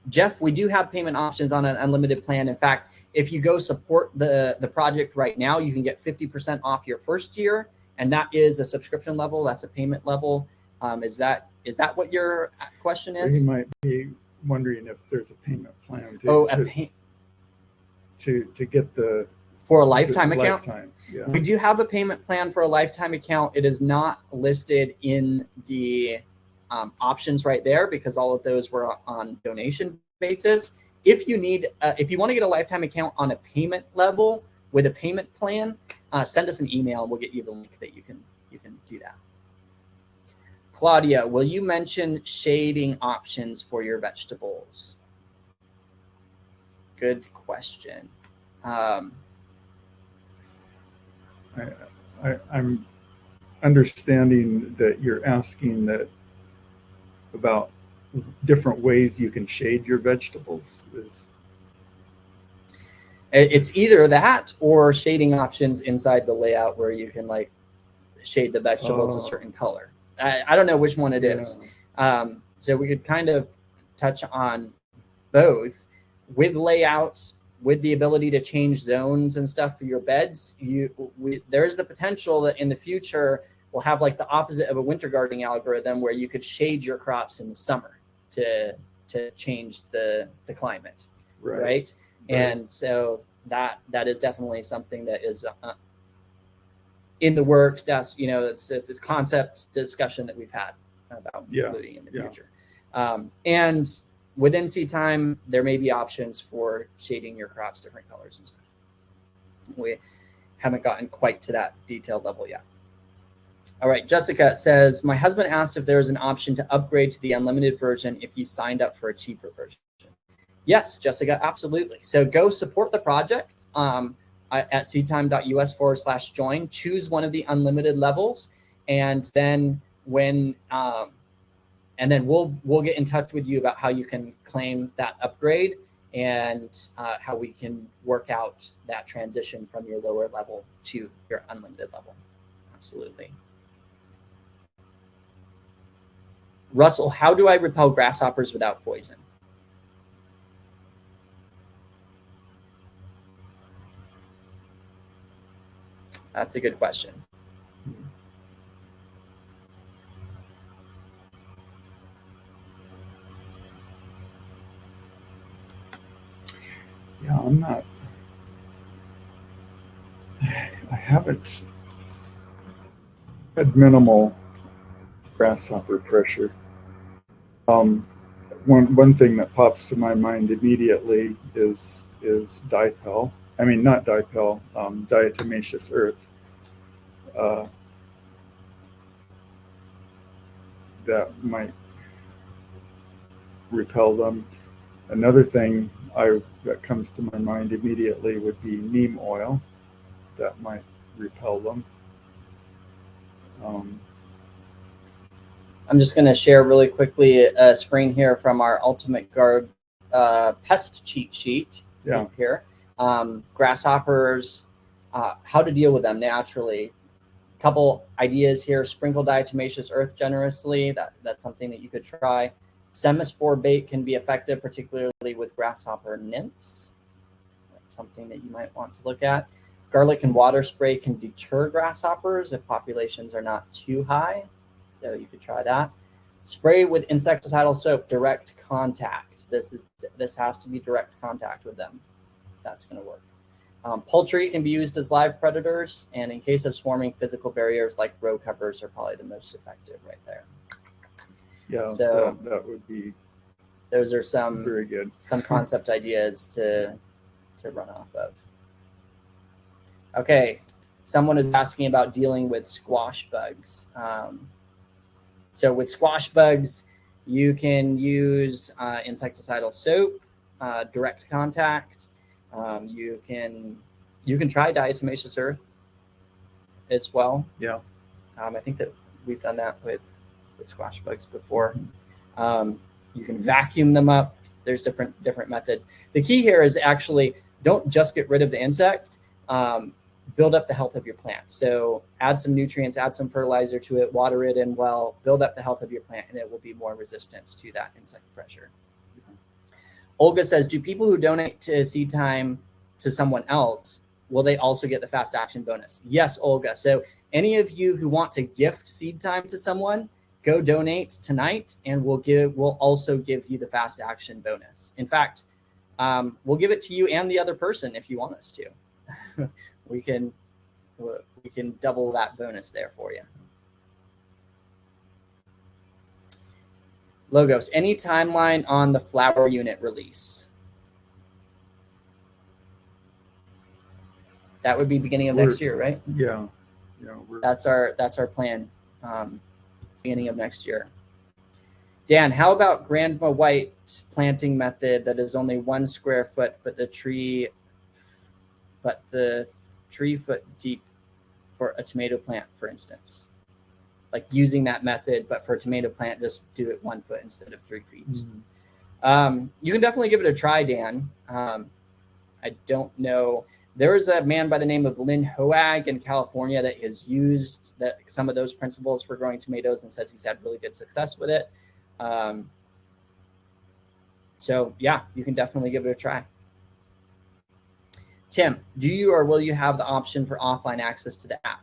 Jeff, we do have payment options on an unlimited plan. In fact, if you go support the project right now, you can get 50% off your first year, and that is a subscription level. That's a payment level. Is that what your question is? You might be wondering if there's a payment plan to get the for a lifetime account. Lifetime, yeah. We do have a payment plan for a lifetime account. It is not listed in the options right there because all of those were on donation basis. If you want to get a lifetime account on a payment level with a payment plan, send us an email and we'll get you the link that you can do that. Claudia, will you mention shading options for your vegetables? Good question. I'm understanding that you're asking that about different ways you can shade your vegetables. It's either that or shading options inside the layout where you can shade the vegetables a certain color. I don't know which one it is. So we could kind of touch on both with layouts, with the ability to change zones and stuff for your beds. There's the potential that in the future we'll have the opposite of a winter gardening algorithm where you could shade your crops in the summer to change the climate, right? And so that is definitely something that is in the works. That's it's concept discussion that we've had about including in the future. And within Seedtime, there may be options for shading your crops different colors and stuff. We haven't gotten quite to that detailed level yet. All right, Jessica says, my husband asked if there is an option to upgrade to the unlimited version if you signed up for a cheaper version. Yes, Jessica, absolutely. So go support the project at seedtime.us/join, choose one of the unlimited levels, and then we'll get in touch with you about how you can claim that upgrade and how we can work out that transition from your lower level to your unlimited level. Absolutely. Russell, how do I repel grasshoppers without poison? That's a good question. Yeah, I'm not I haven't had minimal grasshopper pressure. One thing that pops to my mind immediately is dipel. I mean, not dipel, diatomaceous earth. That might repel them. Another thing that comes to my mind immediately would be neem oil. That might repel them. I'm just going to share really quickly a screen here from our Ultimate Guard pest cheat sheet here. Grasshoppers, how to deal with them naturally. Couple ideas here: sprinkle diatomaceous earth generously. That's something that you could try. Semaspore bait can be effective, particularly with grasshopper nymphs. That's something that you might want to look at. Garlic and water spray can deter grasshoppers if populations are not too high, so you could try that. Spray with insecticidal soap, direct contact. This has to be direct contact with them. That's going to work. Poultry can be used as live predators, and in case of swarming, physical barriers like row covers are probably the most effective right there. Yeah, so that would be. Those are some very good. Some concept ideas to run off of. Okay, someone is asking about dealing with squash bugs. So with squash bugs, you can use insecticidal soap, direct contact. You can try diatomaceous earth as well. Yeah. I think that we've done that with squash bugs before. You can vacuum them up. There's different methods. The key here is actually don't just get rid of the insect. Build up the health of your plant. So add some nutrients, add some fertilizer to it, water it in well, build up the health of your plant, and it will be more resistant to that insect pressure. Olga says, do people who donate to Seed Time to someone else, will they also get the fast action bonus? Yes, Olga. So any of you who want to gift Seed Time to someone, go donate tonight, and we'll also give you the fast action bonus. In fact, we'll give it to you and the other person if you want us to. we can double that bonus there for you. Logos, any timeline on the flower unit release? That would be beginning of next year, right? Yeah. That's our plan. Beginning of next year. Dan, how about Grandma White's planting method that is only 1 square foot, but the 3 foot deep for a tomato plant, for instance? Like using that method, but for a tomato plant, just do it 1 foot instead of 3 feet. Mm-hmm. You can definitely give it a try, Dan. I don't know. There is a man by the name of Lynn Hoag in California that has used some of those principles for growing tomatoes and says he's had really good success with it. So yeah, you can definitely give it a try. Tim, do you or will you have the option for offline access to the app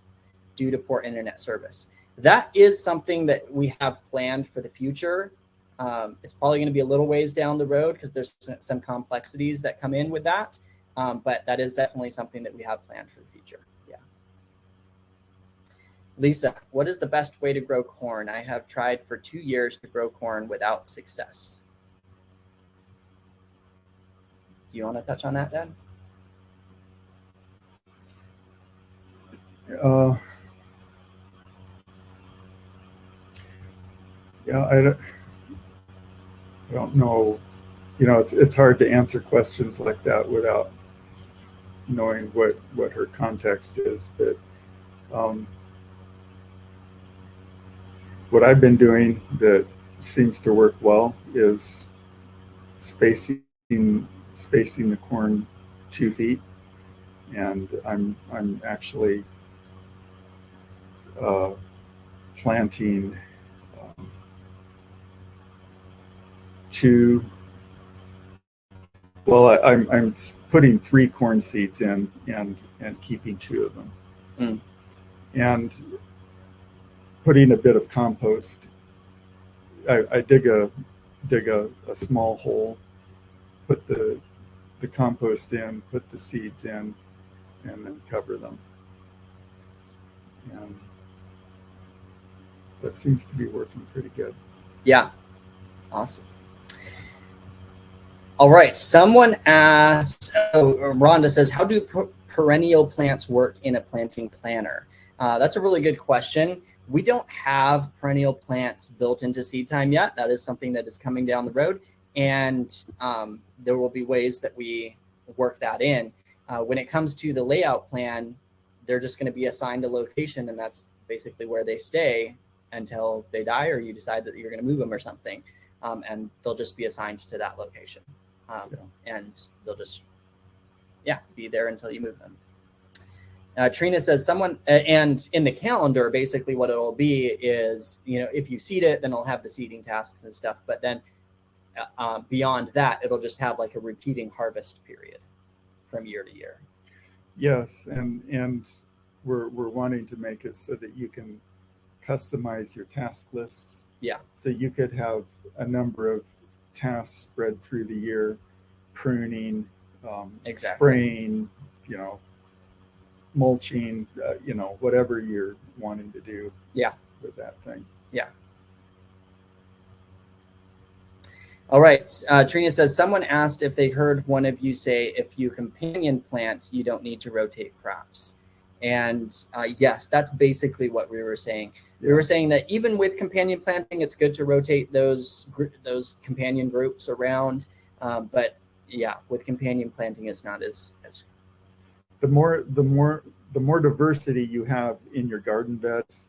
due to poor internet service? That is something that we have planned for the future. It's probably going to be a little ways down the road because there's some complexities that come in with that. But that is definitely something that we have planned for the future. Yeah. Lisa, what is the best way to grow corn? I have tried for 2 years to grow corn without success. Do you want to touch on that, Dad? Yeah, I don't know. It's hard to answer questions like that without knowing what her context is. But what I've been doing that seems to work well is spacing the corn 2 feet, and I'm actually planting 2. Well, I'm putting 3 corn seeds in and keeping 2 of them, and putting a bit of compost. I dig a small hole, put the compost in, put the seeds in, and then cover them. And that seems to be working pretty good. Yeah. Awesome. All right. Someone asked, Rhonda says, how do perennial plants work in a planting planner? That's a really good question. We don't have perennial plants built into SeedTime yet. That is something that is coming down the road. And there will be ways that we work that in. When it comes to the layout plan, they're just going to be assigned a location, and that's basically where they stay until they die, or you decide that you're going to move them or something. And they'll just be assigned to that location. And they'll just, be there until you move them. Trina says and in the calendar, basically what it'll be is, if you seed it, then it'll have the seeding tasks and stuff. But then beyond that, it'll just have like a repeating harvest period from year to year. Yes, and we're wanting to make it so that you can customize your task lists. Yeah. So you could have a number of tasks spread through the year, pruning, spraying, mulching, whatever you're wanting to do. Yeah. With that thing. Yeah. All right. Trina says, someone asked if they heard one of you say, if you companion plant, you don't need to rotate crops. And yes, that's basically what we were saying. Yeah. We were saying that even with companion planting, it's good to rotate those companion groups around. But yeah, with companion planting, it's not as the more diversity you have in your garden beds,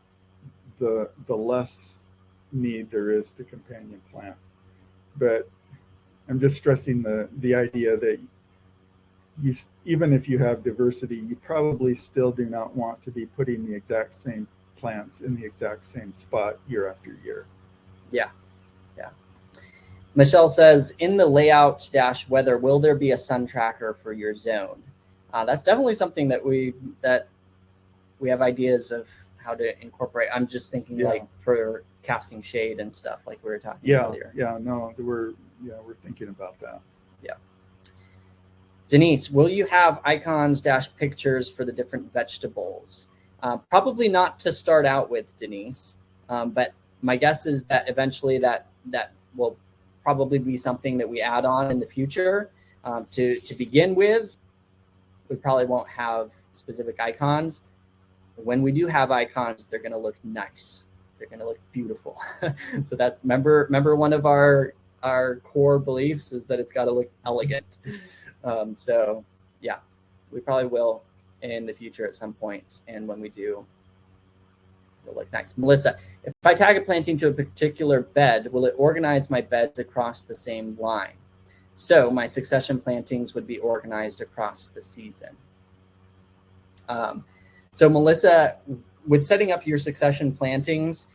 the less need there is to companion plant. But I'm just stressing the idea that even if you have diversity, you probably still do not want to be putting the exact same plants in the exact same spot year after year. Yeah. Yeah. Michelle says, in the layout - weather, will there be a sun tracker for your zone? That's definitely something that we have ideas of how to incorporate. I'm just thinking like for casting shade and stuff like we were talking earlier. Yeah, no, we're thinking about that. Yeah. Denise, will you have icons - pictures for the different vegetables? Probably not to start out with, Denise. But my guess is that eventually that will probably be something that we add on in the future. To begin with, we probably won't have specific icons. When we do have icons, they're going to look nice. They're going to look beautiful. So that's remember one of our core beliefs is that it's got to look elegant. So yeah, we probably will in the future at some point. And when we do, it'll look nice. Melissa, if I tag a planting to a particular bed, will it organize my beds across the same line? So my succession plantings would be organized across the season. So Melissa, with setting up your succession plantings,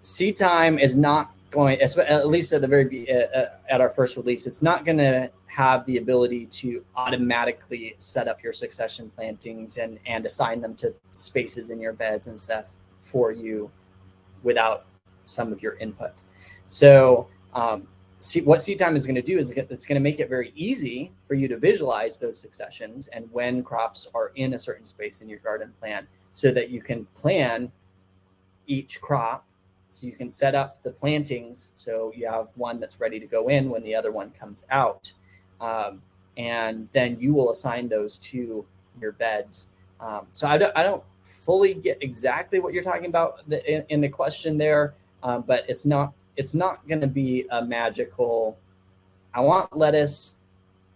SeedTime is not going, at least at the very at our first release, it's not going to have the ability to automatically set up your succession plantings and assign them to spaces in your beds and stuff for you without some of your input. So what SeedTime is going to do is it's going to make it very easy for you to visualize those successions and when crops are in a certain space in your garden plan, so that you can plan each crop. So you can set up the plantings so you have one that's ready to go in when the other one comes out. And then you will assign those to your beds. So I don't fully get exactly what you're talking about in the question there, but it's not going to be a magical, I want lettuce,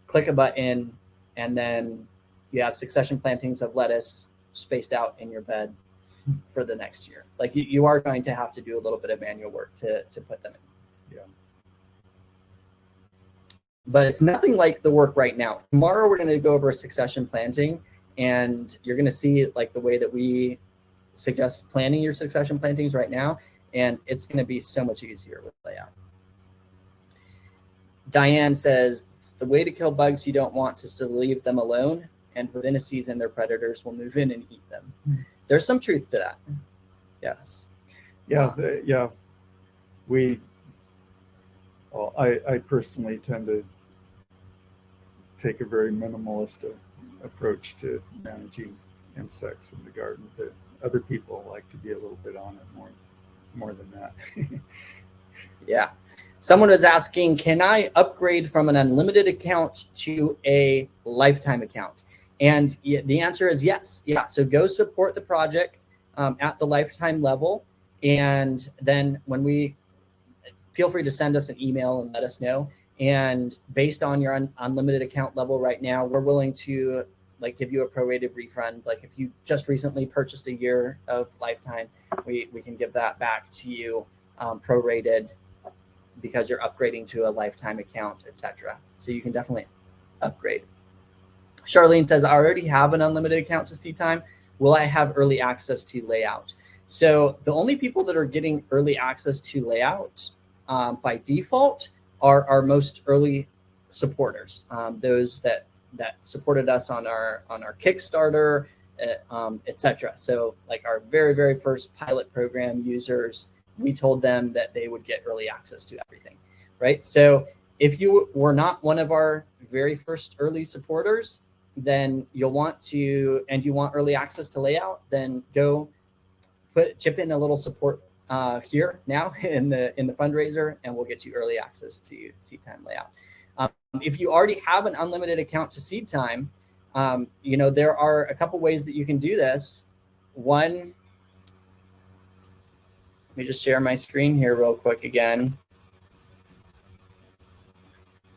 click a button, and then you have succession plantings of lettuce spaced out in your bed for the next year. Like you are going to have to do a little bit of manual work to put them in. Yeah. But it's nothing like the work right now. Tomorrow we're going to go over succession planting, and you're going to see like the way that we suggest planning your succession plantings right now. And it's going to be so much easier with layout. Diane says, the way to kill bugs you don't want is to leave them alone. And within a season, their predators will move in and eat them. There's some truth to that. Yes. Yeah. I personally tend to take a very minimalist approach to managing insects in the garden, but other people like to be a little bit on it more than that. Yeah. Someone was asking, can I upgrade from an unlimited account to a lifetime account? And the answer is yes. Yeah. So go support the project at the lifetime level. And then when we feel free to send us an email and let us know. And based on your unlimited account level right now, we're willing to like give you a prorated refund. Like if you just recently purchased a year of lifetime, we can give that back to you prorated because you're upgrading to a lifetime account, etc. So you can definitely upgrade. Charlene says, I already have an unlimited account to SeedTime. Will I have early access to layout? So the only people that are getting early access to layout by default are our most early supporters, those that supported us on our Kickstarter, etc. So like our very first pilot program users, we told them that they would get early access to everything, right? So if you were not one of our very first early supporters, then you'll want to, and you want early access to layout, then go chip in a little support here now in the fundraiser, and we'll get you early access to SeedTime layout. If you already have an unlimited account to SeedTime, there are a couple ways that you can do this. One, let me just share my screen here real quick again.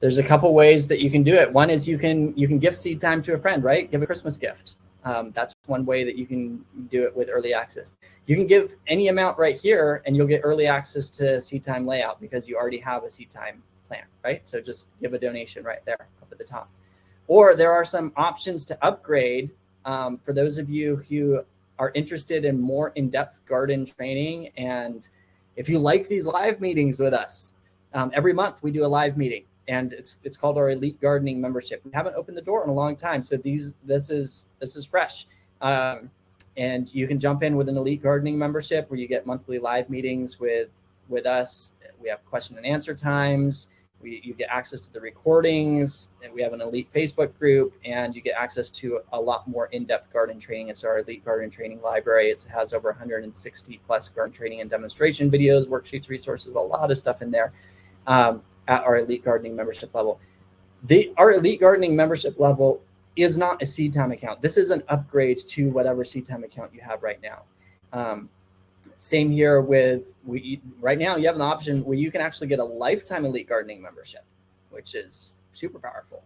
There's a couple ways that you can do it. One is you can gift SeedTime to a friend, right? Give a Christmas gift. That's one way that you can do it with early access. You can give any amount right here and you'll get early access to SeedTime layout because you already have a SeedTime plan, right? So just give a donation right there up at the top. Or there are some options to upgrade for those of you who are interested in more in-depth garden training. And if you like these live meetings with us, every month we do a live meeting. And it's called our Elite Gardening membership. We haven't opened the door in a long time, so this is fresh. And you can jump in with an Elite Gardening membership where you get monthly live meetings with us. We have question and answer times. You get access to the recordings, and we have an Elite Facebook group, and you get access to a lot more in-depth garden training. It's our Elite Garden Training Library. It has over 160 plus garden training and demonstration videos, worksheets, resources, a lot of stuff in there. At our Elite Gardening membership level. Our Elite Gardening membership level is not a SeedTime account. This is an upgrade to whatever SeedTime account you have right now. Same here with, right now you have an option where you can actually get a lifetime Elite Gardening membership, which is super powerful.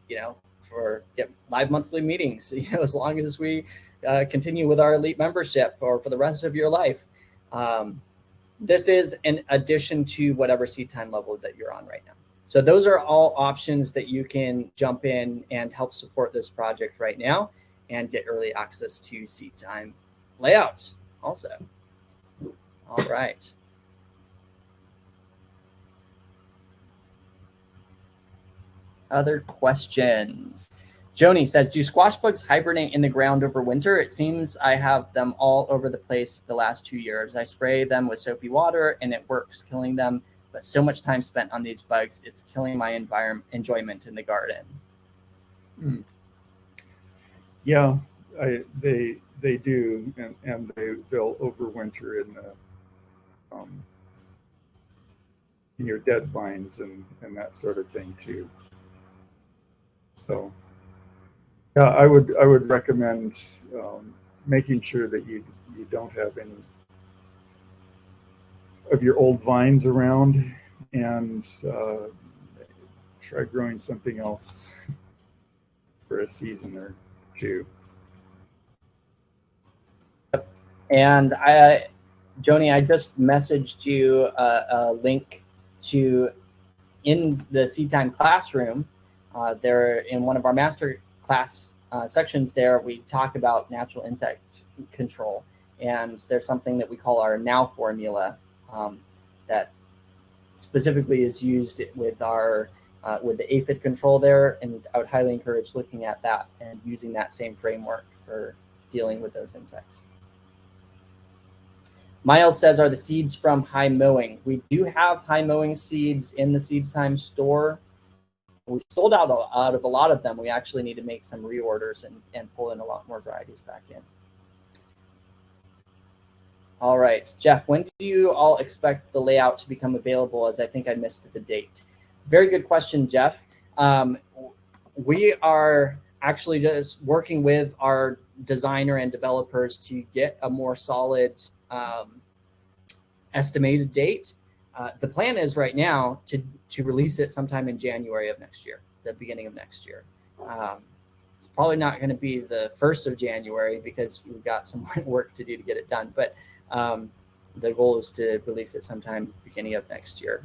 Get live monthly meetings, as long as we continue with our Elite membership or for the rest of your life. This is an addition to whatever SeedTime level that you're on right now. So those are all options that you can jump in and help support this project right now and get early access to SeedTime layout also. All right. Other questions? Joni says, do squash bugs hibernate in the ground over winter? It seems I have them all over the place the last 2 years. I spray them with soapy water and it works, killing them. But so much time spent on these bugs, it's killing my enjoyment in the garden. Yeah, they do, and they'll overwinter in your dead vines and that sort of thing too. So. Yeah, I would recommend making sure that you don't have any of your old vines around, and try growing something else for a season or two. And Joni, I just messaged you a link to in the SeedTime classroom. There in one of our master class sections there, we talk about natural insect control, and there's something that we call our NOW formula that specifically is used with our with the aphid control there, and I would highly encourage looking at that and using that same framework for dealing with those insects. Miles says, are the seeds from High Mowing? We do have High Mowing seeds in the SeedTime store. we've sold out of a lot of them. We actually need to make some reorders and pull in a lot more varieties back in. All right, Jeff, when do you all expect the layout to become available, as I think I missed the date? Very good question, Jeff. We are actually just working with our designer and developers to get a more solid estimated date. The plan is right now to release it sometime in January of next year, the beginning of next year. It's probably not going to be the 1st of January because we've got some work to do to get it done. But the goal is to release it sometime beginning of next year.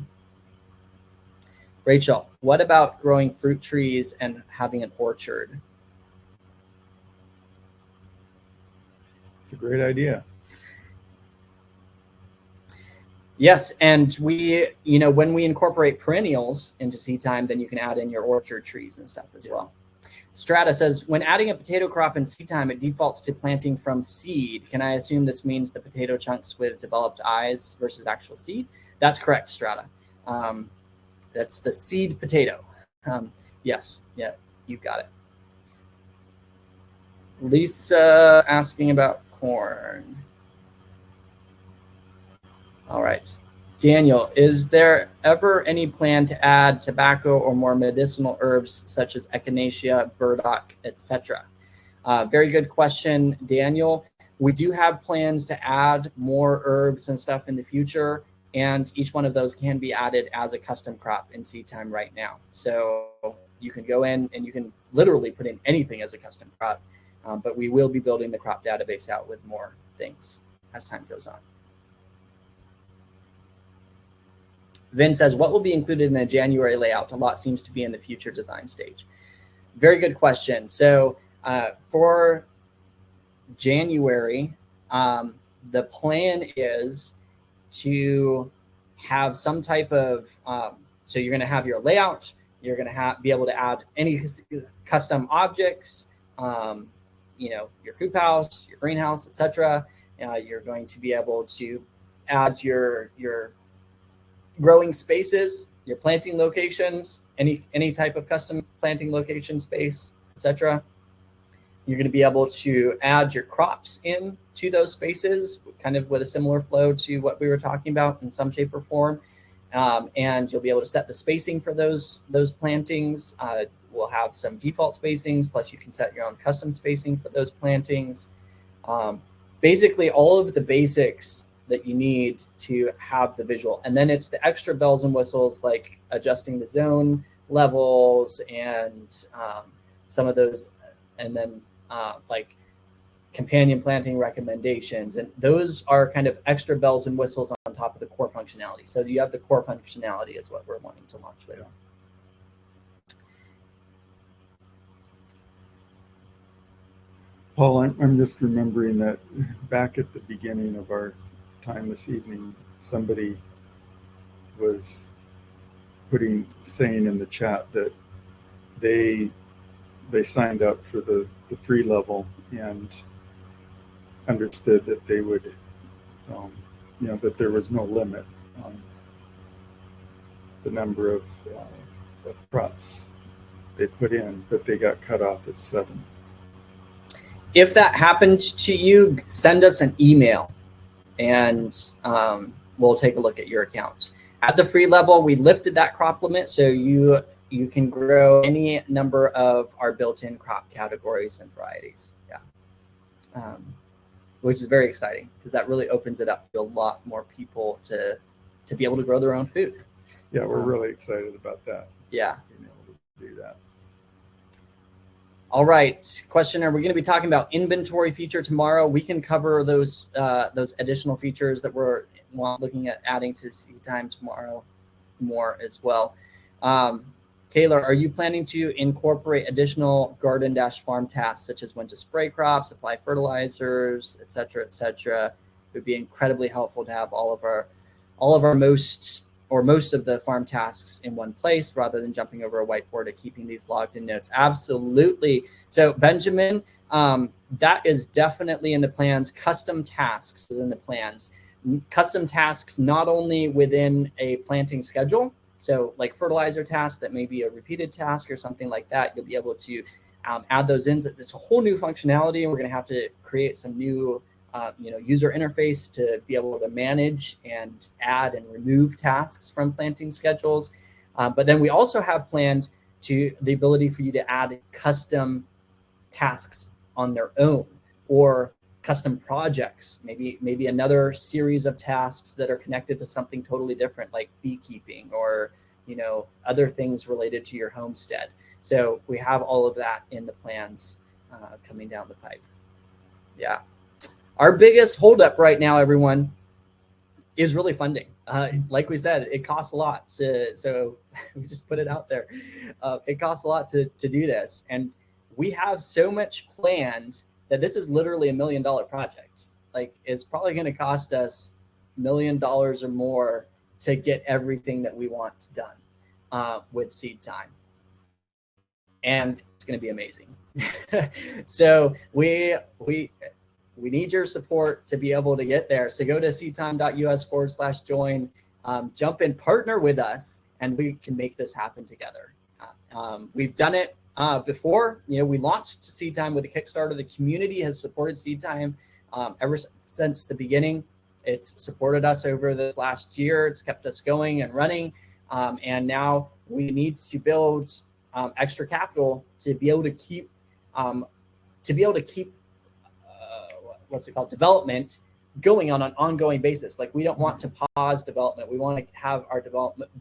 Rachel, what about growing fruit trees and having an orchard? It's a great idea. Yes, and we, when we incorporate perennials into seed time, then you can add in your orchard trees and stuff as well. Strata says, when adding a potato crop in seed time, it defaults to planting from seed. Can I assume this means the potato chunks with developed eyes versus actual seed? That's correct, Strata. That's the seed potato. Yes, yeah, you got it. Lisa asking about corn. All right. Daniel, is there ever any plan to add tobacco or more medicinal herbs such as echinacea, burdock, etc.? Very good question, Daniel. We do have plans to add more herbs and stuff in the future, and each one of those can be added as a custom crop in seed time right now. So you can go in and you can literally put in anything as a custom crop, but we will be building the crop database out with more things as time goes on. Vin says, what will be included in the January layout? A lot seems to be in the future design stage. Very good question. So for January, the plan is to have some type of, so you're going to have your layout, you're going to be able to add any custom objects, your hoop house, your greenhouse, etc. You're going to be able to add your growing spaces, your planting locations, any type of custom planting location space, etc. You're going to be able to add your crops in to those spaces, kind of with a similar flow to what we were talking about in some shape or form. And you'll be able to set the spacing for those plantings. We'll have some default spacings, plus you can set your own custom spacing for those plantings. Basically, all of the basics that you need to have the visual. And then it's the extra bells and whistles, like adjusting the zone levels and some of those, and then like companion planting recommendations. And those are kind of extra bells and whistles on top of the core functionality. So you have the core functionality is what we're wanting to launch with. Yeah. Paul, I'm just remembering that back at the beginning of our time this evening, somebody was saying in the chat that they signed up for the free level and understood that they would, that there was no limit on the number of crops they put in, but they got cut off at 7. If that happened to you, send us an email and we'll take a look at your account. At the free level, we lifted that crop limit, so you can grow any number of our built-in crop categories and varieties. Yeah, which is very exciting because that really opens it up to a lot more people to be able to grow their own food. Yeah, we're really excited about that. Yeah, being able to do that. All right, questioner, we're going to be talking about inventory feature tomorrow. We can cover those additional features that we're looking at adding to seed time tomorrow more as well. Kayla, are you planning to incorporate additional garden-farm tasks such as when to spray crops, apply fertilizers, et cetera, et cetera? It would be incredibly helpful to have all of our most of the farm tasks in one place rather than jumping over a whiteboard and keeping these logged in notes. Absolutely. So Benjamin, that is definitely in the plans. Custom tasks is in the plans. Custom tasks not only within a planting schedule, So like fertilizer tasks that may be a repeated task or something like that, you'll be able to add those in. It's a whole new functionality, and we're going to have to create some new user interface to be able to manage and add and remove tasks from planting schedules. But then we also have planned to the ability for you to add custom tasks on their own, or custom projects, maybe another series of tasks that are connected to something totally different, like beekeeping or other things related to your homestead. So we have all of that in the plans coming down the pipe. Yeah. Our biggest holdup right now, everyone, is really funding. Like we said, it costs a lot. So we just put it out there. It costs a lot to do this. And we have so much planned that this is literally $1 million project. Like, it's probably going to cost us $1 million or more to get everything that we want done with Seed Time. And it's going to be amazing. So we need your support to be able to get there. So go to seedtime.us/join, jump in, partner with us, and we can make this happen together. We've done it before. We launched Seed Time with a Kickstarter. The community has supported Seed Time ever since the beginning. It's supported us over this last year. It's kept us going and running. And now we need to build extra capital to be able to keep development going on an ongoing basis. Like, we don't want to pause development. We want to have our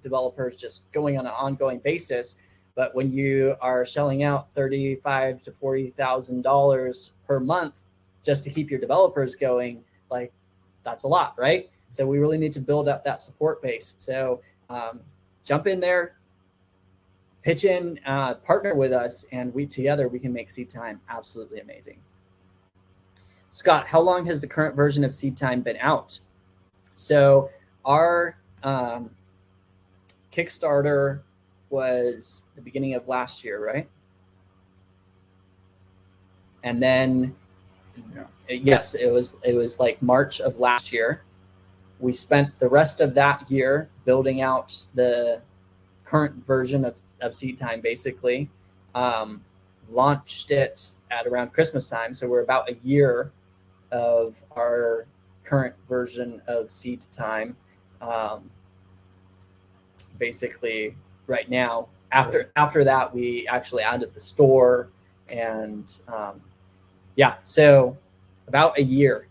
developers just going on an ongoing basis. But when you are shelling out $35,000 to $40,000 per month just to keep your developers going, like, that's a lot, right? So we really need to build up that support base. So jump in there, pitch in, partner with us, and together we can make Seed Time absolutely amazing. Scott, how long has the current version of Seed Time been out? So our Kickstarter was the beginning of last year, right? And then, yes, it was like March of last year. We spent the rest of that year building out the current version of Seed Time, basically. Launched it at around Christmas time. So we're about a year of our current version of Seed Time. Basically right now, after that, we actually added the store, and so about a year.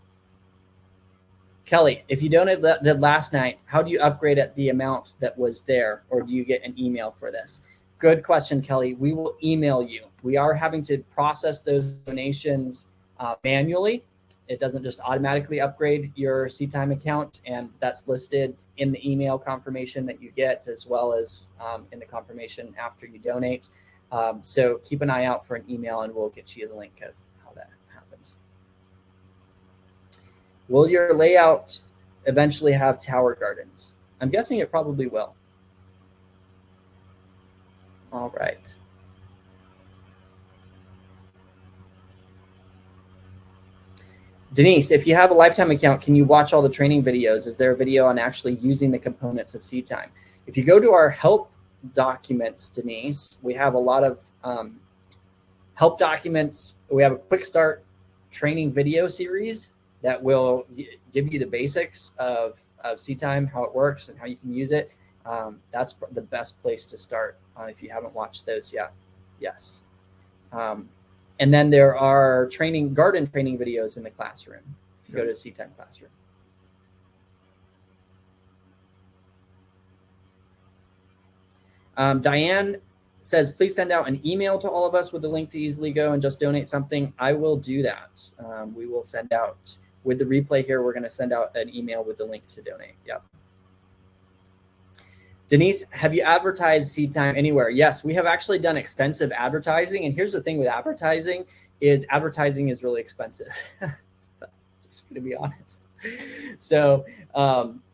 Kelly, if you donated last night, how do you upgrade at the amount that was there, or do you get an email for this? Good question, Kelly. We will email you. We are having to process those donations manually. It doesn't just automatically upgrade your Seed Time account, and that's listed in the email confirmation that you get, as well as in the confirmation after you donate. So keep an eye out for an email, and we'll get you the link of how that happens. Will your layout eventually have tower gardens? I'm guessing it probably will. All right. Denise, if you have a Lifetime account, can you watch all the training videos? Is there a video on actually using the components of Seed Time? If you go to our help documents, Denise, we have a lot of help documents. We have a quick start training video series that will give you the basics of Seed Time, how it works and how you can use it. That's the best place to start if you haven't watched those yet. Yes. And then there are garden training videos in the classroom. If you go to Seed Time Classroom. Diane says, please send out an email to all of us with the link to easily go and just donate something. I will do that. We will send out, with the replay here, we're going to send out an email with the link to donate. Yep. Denise, have you advertised Seed Time anywhere? Yes, we have actually done extensive advertising. And here's the thing with advertising is really expensive. That's just going to be honest. So,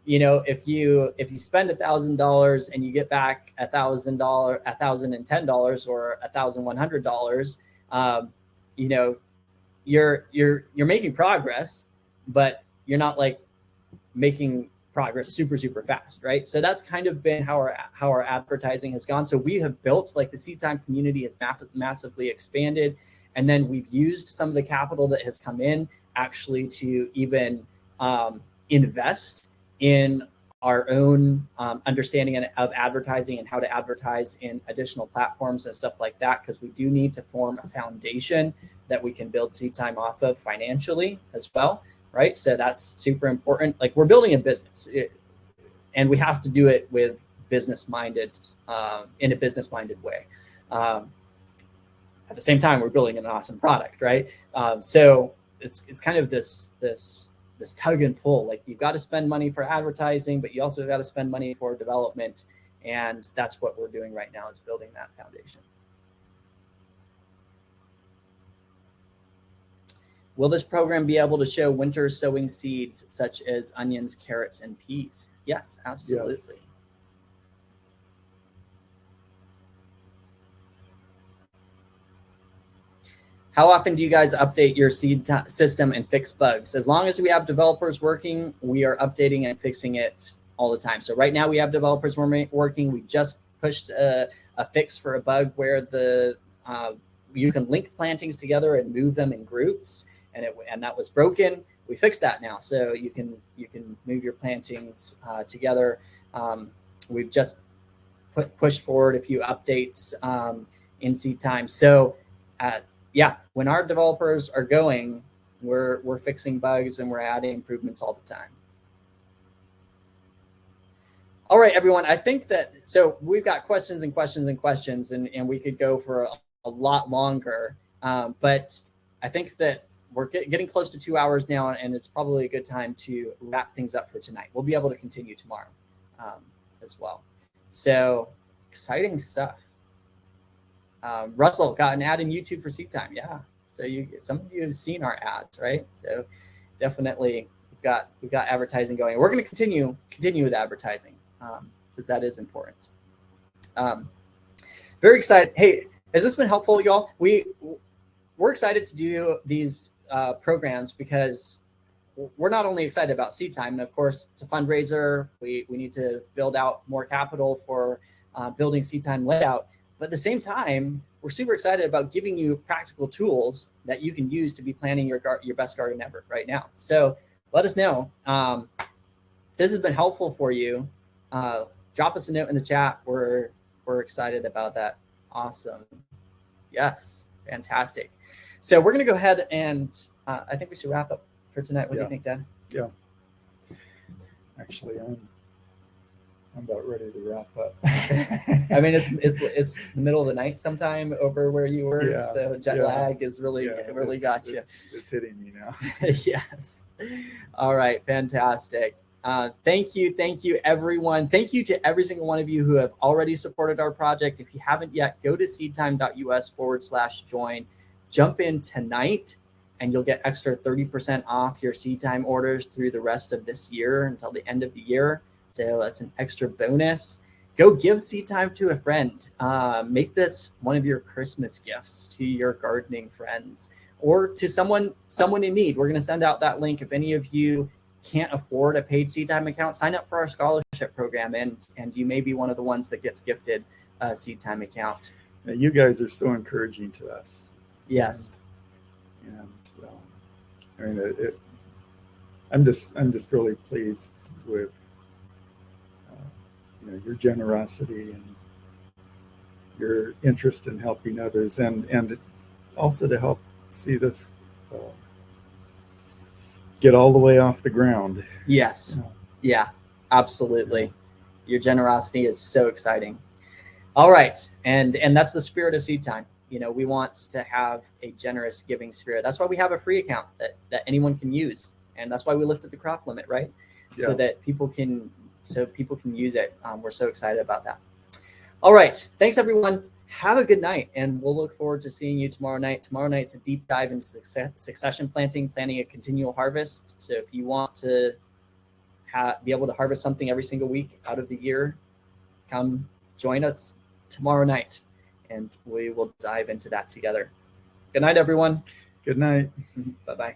if you spend $1,000 and you get back $1,010 or $1,100, you're making progress, but you're not like making progress super fast, right? So that's kind of been how our advertising has gone. So we have built, like, the Seed Time community has massively expanded, and then we've used some of the capital that has come in actually to even invest in our own understanding of advertising and how to advertise in additional platforms and stuff like that, because we do need to form a foundation that we can build Seed Time off of financially as well, right? So that's super important. Like, we're building a business, and we have to do it with business-minded, in a business-minded way. At the same time, we're building an awesome product, right? So it's kind of this tug and pull. Like, you've got to spend money for advertising, but you also got to spend money for development, and that's what we're doing right now, is building that foundation. Will this program be able to show winter sowing seeds such as onions, carrots, and peas? Yes, absolutely. Yes. How often do you guys update your seed system and fix bugs? As long as we have developers working, we are updating and fixing it all the time. So right now we have developers working. We just pushed a fix for a bug where you can link plantings together and move them in groups, and that was broken. We fixed that now, so you can move your plantings together. We've just pushed forward a few updates in Seed Time. So yeah, when our developers are going, we're fixing bugs and we're adding improvements all the time. All right, everyone. I think that, so we've got questions and questions and questions, and we could go for a lot longer. But I think that we're getting close to 2 hours now, and it's probably a good time to wrap things up for tonight. We'll be able to continue tomorrow as well. So exciting stuff. Russell got an ad in YouTube for Seed Time. Yeah. So some of you have seen our ads, right? So definitely we've got advertising going. We're going to continue with advertising because that is important. Very excited. Hey, has this been helpful, y'all? We're excited to do these programs because we're not only excited about Seed Time, and of course it's a fundraiser. We need to build out more capital for building Seed Time layout. But at the same time, we're super excited about giving you practical tools that you can use to be planning your best garden ever right now. So let us know if this has been helpful for you. Drop us a note in the chat. We're excited about that. Awesome. Yes, fantastic. So we're going to go ahead and I think we should wrap up for tonight. What do you think, Dad? Yeah. Actually, I'm about ready to wrap up. I mean, it's the middle of the night sometime over where you were, yeah, so jet lag is really got you. It's hitting me now. Yes. All right, fantastic. Thank you, everyone. Thank you to every single one of you who have already supported our project. If you haven't yet, go to seedtime.us/join. Jump in tonight, and you'll get extra 30% off your Seed Time orders through the rest of this year until the end of the year. So that's an extra bonus. Go give Seed Time to a friend. Make this one of your Christmas gifts to your gardening friends or to someone in need. We're going to send out that link. If any of you can't afford a paid Seed Time account, sign up for our scholarship program, and you may be one of the ones that gets gifted a Seed Time account. Now, you guys are so encouraging to us. Yes. And I mean, I'm just really pleased with your generosity and your interest in helping others, and also to help see this get all the way off the ground. Yes. Yeah, absolutely. Your generosity is so exciting. All right. And that's the spirit of Seed Time. We want to have a generous giving spirit. That's why we have a free account that anyone can use. And that's why we lifted the crop limit, right? Yeah. So that people can use it. We're so excited about that. All right. Thanks, everyone. Have a good night, and we'll look forward to seeing you tomorrow night. Tomorrow night's a deep dive into succession planting a continual harvest. So if you want to be able to harvest something every single week out of the year, come join us tomorrow night, and we will dive into that together. Good night, everyone. Good night. Bye-bye.